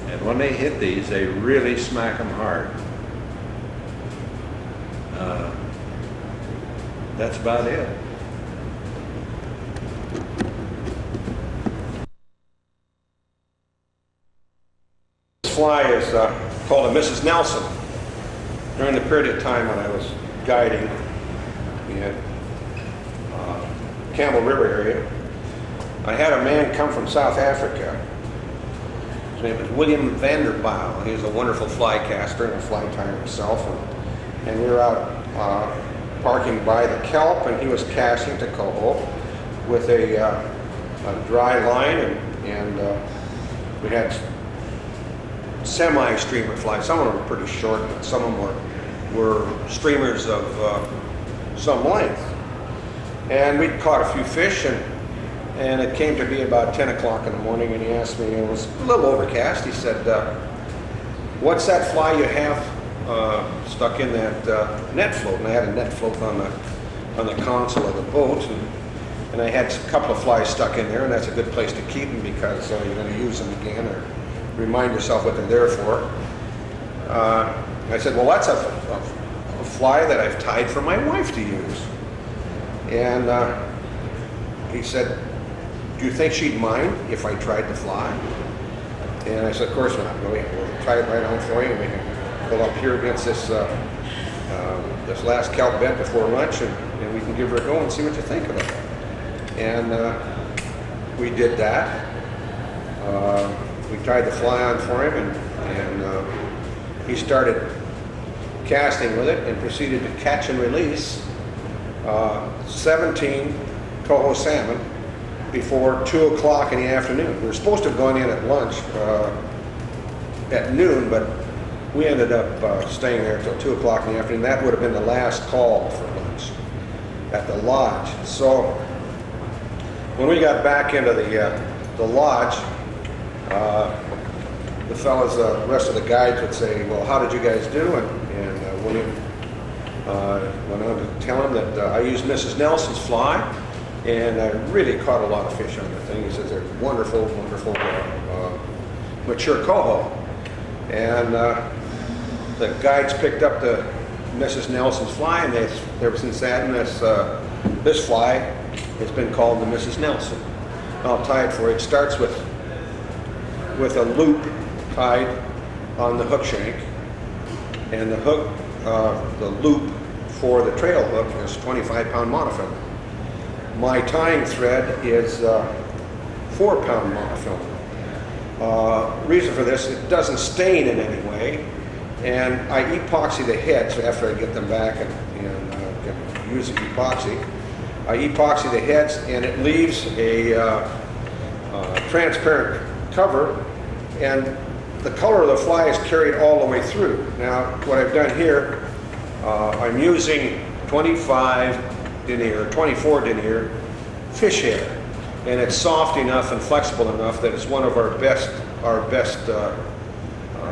And when they hit these, they really smack them hard. That's about it. This fly is called a Mrs. Nelson. During the period of time when I was guiding in Campbell River area, I had a man come from South Africa. His name was William Vanderbilt. He was a wonderful fly caster and a fly tyer himself. And we were out parking by the kelp, and he was casting to coho with a dry line, and we had semi-streamer flies. Some of them were pretty short, but some of them were streamers of some length. And we'd caught a few fish, and it came to be about 10 o'clock in the morning, and he asked me, it was a little overcast, he said, what's that fly you have stuck in that net float? And I had a net float on the console of the boat, and I had a couple of flies stuck in there, and that's a good place to keep them because you're going to use them again or remind yourself what they're there for. I said, well, that's a fly that I've tied for my wife to use. And he said, do you think she'd mind if I tried the fly? And I said, of course not. We'll try it right on for you. We can pull up here against this this last kelp bed before lunch, and we can give her a go and see what you think of it. And we did that. We tied the fly on for him, and he started casting with it and proceeded to catch and release 17 coho salmon before 2 o'clock in the afternoon. We were supposed to have gone in at lunch at noon, but we ended up staying there until 2 o'clock in the afternoon. That would have been the last call for lunch at the lodge. So when we got back into the lodge, the fellas, the rest of the guides would say, well, how did you guys do? And William went on to tell him that I used Mrs. Nelson's fly, and I really caught a lot of fish on the thing. He says they're wonderful, wonderful mature coho. And the guides picked up the Mrs. Nelson's fly, and ever since that, this fly has been called the Mrs. Nelson. I'll tie it for you. It starts with a loop tied on the hook shank, and the hook, the loop for the trail hook is 25-pound monofilament. My tying thread is 4-pound monofilament. Reason for this, it doesn't stain in any way, and I epoxy the heads after I get them back and use the epoxy. I epoxy the heads, and it leaves a transparent cover, and the color of the fly is carried all the way through. Now, what I've done here, I'm using 25 denier, 24 denier fish hair, and it's soft enough and flexible enough that it's one of our best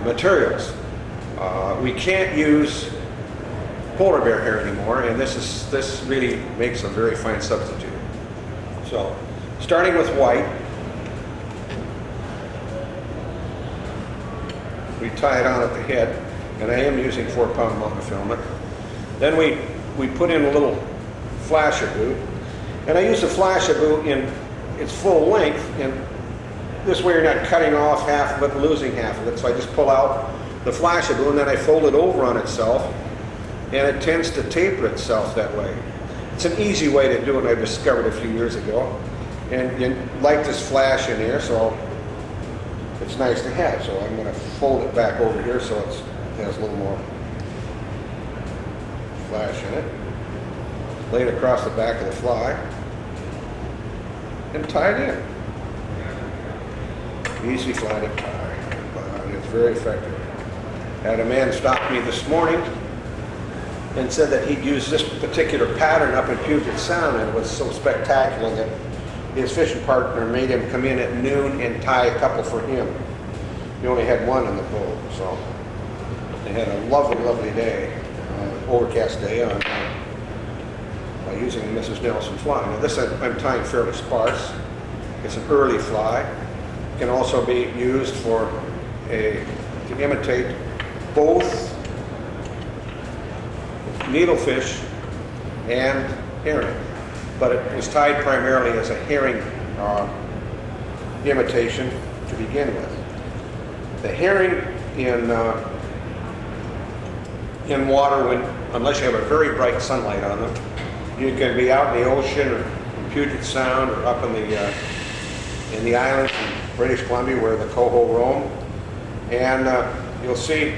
materials. We can't use polar bear hair anymore, and this really makes a very fine substitute. So, starting with white, we tie it on at the head, and I am using 4-pound monofilament. Then we put in a little flasher boot, and I use the flasher boot in its full length, and this way you're not cutting off half of it and losing half of it. So I just pull out the flasher boot, and then I fold it over on itself, and it tends to taper itself that way. It's an easy way to do it, I discovered a few years ago. And you like this flash in here, so it's nice to have. So I'm going to fold it back over here so it has a little more flash in it. Lay it across the back of the fly and tie it in. Easy fly to tie, but it's very effective. Had a man stop me this morning and said that he'd used this particular pattern up in Puget Sound, and it was so spectacular that his fishing partner made him come in at noon and tie a couple for him. He only had one in the boat, so they had a lovely, lovely day, overcast day on by using the Mrs. Nelson fly. Now this I'm tying fairly sparse. It's an early fly. It can also be used to imitate both needlefish and herring, but it was tied primarily as a herring imitation to begin with. The herring in water, unless you have a very bright sunlight on them, you can be out in the ocean or in Puget Sound or up in the islands in British Columbia where the coho roam, and you'll see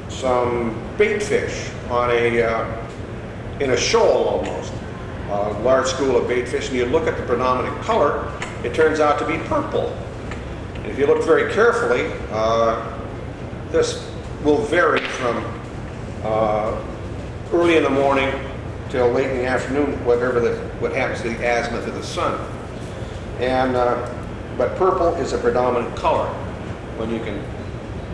some bait fish on in a shoal almost, a large school of bait fish, and you look at the predominant color, it turns out to be purple. And if you look very carefully, this will vary from early in the morning till late in the afternoon, what happens to the azimuth of the sun. And but purple is a predominant color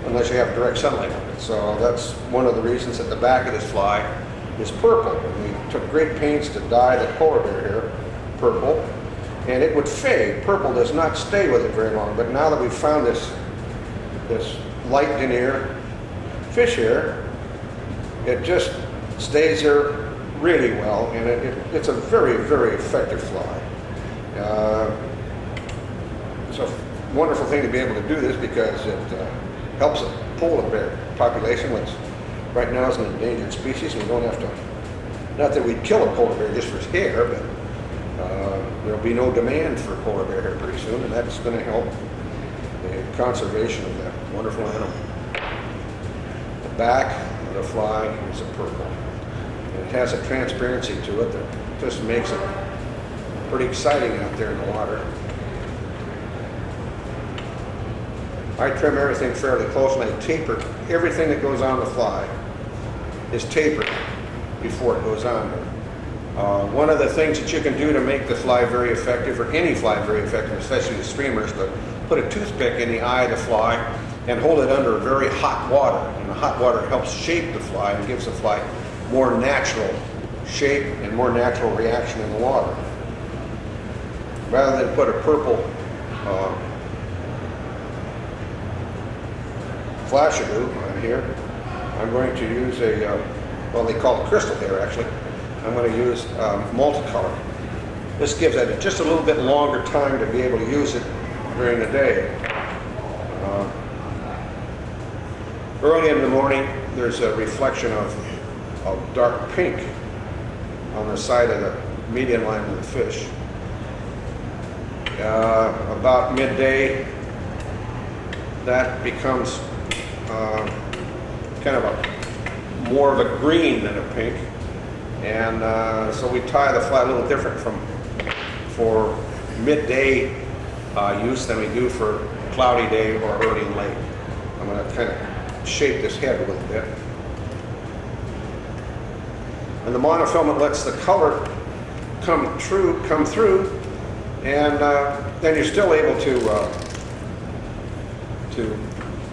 unless you have direct sunlight on it. So that's one of the reasons that the back of this fly is purple. And we took great pains to dye the polar bear hair purple, and it would fade. Purple does not stay with it very long, but now that we've found this light denier fish hair, it just stays there really well, and it's a very, very effective fly. It's a wonderful thing to be able to do this because it helps the polar bear population, which right now is an endangered species, and we don't have to, not that we'd kill a polar bear just for his hair, but there'll be no demand for polar bear hair pretty soon, and that's going to help the conservation of that wonderful animal. The back of the fly is a purple. And it has a transparency to it that just makes it pretty exciting out there in the water. I trim everything fairly close, and I taper everything that goes on the fly is tapered before it goes on there. One of the things that you can do to make the fly very effective, or any fly very effective, especially the streamer, is to put a toothpick in the eye of the fly and hold it under very hot water. And the hot water helps shape the fly and gives the fly more natural shape and more natural reaction in the water. Rather than put a purple flash glue on here, I'm going to use a, well, they call it crystal hair actually. I'm going to use multicolor. This gives it just a little bit longer time to be able to use it during the day. Early in the morning, there's a reflection of dark pink on the side of the median line of the fish. About midday, that becomes kind of a more of a green than a pink, and so we tie the fly a little different for midday use than we do for cloudy day or early and late. I'm going to kind of shape this head a little bit, and the monofilament lets the color come through, and then you're still able to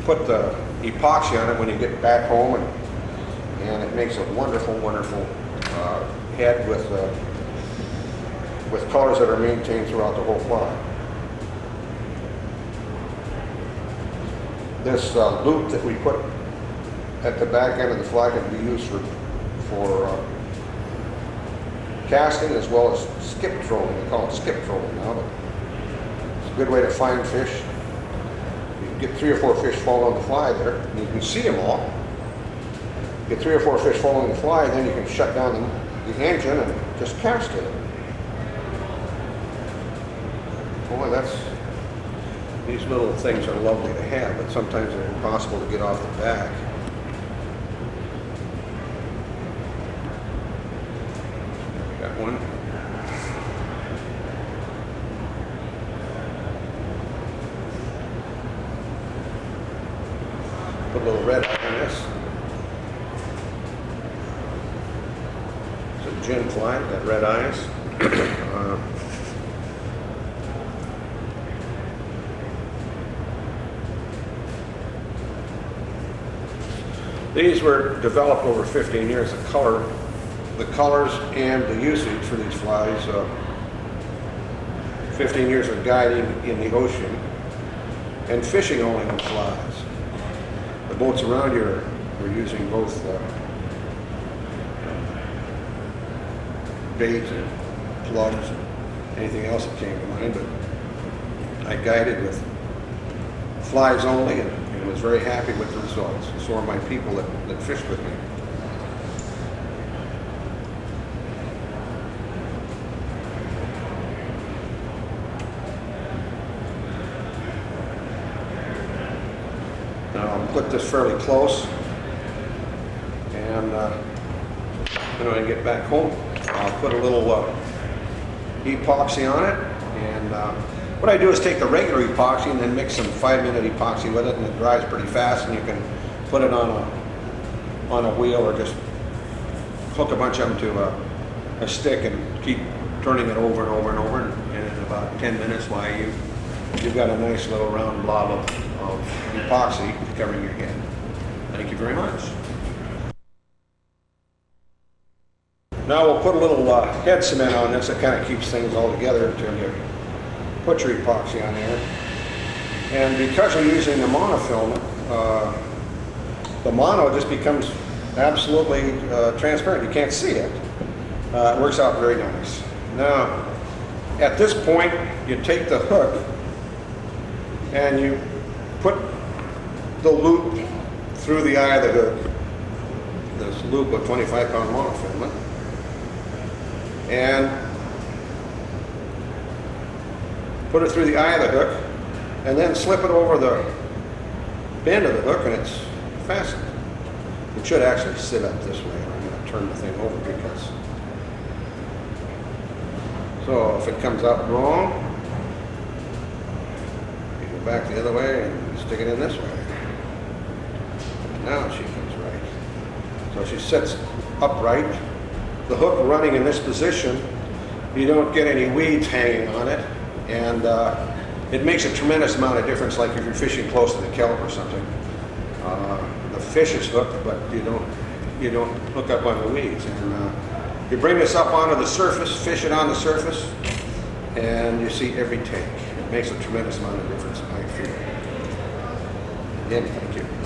put the epoxy on it when you get back home, and it makes a wonderful, wonderful head with colors that are maintained throughout the whole fly. This loop that we put at the back end of the fly can be used for casting as well as skip trolling. They call it skip trolling now, but it's a good way to find fish. You get 3 or 4 fish following the fly there, and you can see them all. Get 3 or 4 fish following the fly, then you can shut down the engine and just cast it. Boy, these little things are lovely to have, but sometimes they're impossible to get off the back. Got one. Put a little red eye on this. It's a gin fly, got red eyes. These were developed over 15 years. The colors and the usage for these flies. 15 years of guiding in the ocean and fishing only with flies. The boats around here were using both bait and plugs and anything else that came to mind, but I guided with flies only and was very happy with the results. So are my people that fished with me. Now I'll put this fairly close, and then when I get back home, I'll put a little epoxy on it, and what I do is take the regular epoxy and then mix some 5-minute epoxy with it, and it dries pretty fast, and you can put it on a wheel or just hook a bunch of them to a stick and keep turning it over and over and over, and in about 10 minutes, you've got a nice little round blob of epoxy covering your head. Thank you very much. Now we'll put a little head cement on this. It kind of keeps things all together until you put your epoxy on there. And because we're using the monofilament, the mono just becomes absolutely transparent. You can't see it. It works out very nice. Now, at this point, you take the hook and you put the loop through the eye of the hook, this loop of 25-pound monofilament, and put it through the eye of the hook, and then slip it over the bend of the hook, and it's fastened. It should actually sit up this way. I'm going to turn the thing over because So if it comes out wrong, you go back the other way and stick it in this way. Now she comes right. So she sits upright. The hook running in this position, you don't get any weeds hanging on it, and it makes a tremendous amount of difference, like if you're fishing close to the kelp or something. The fish is hooked, but you don't hook up on the weeds. And you bring this up onto the surface, fish it on the surface, and you see every tank. It makes a tremendous amount of difference, I feel. Again, thank you.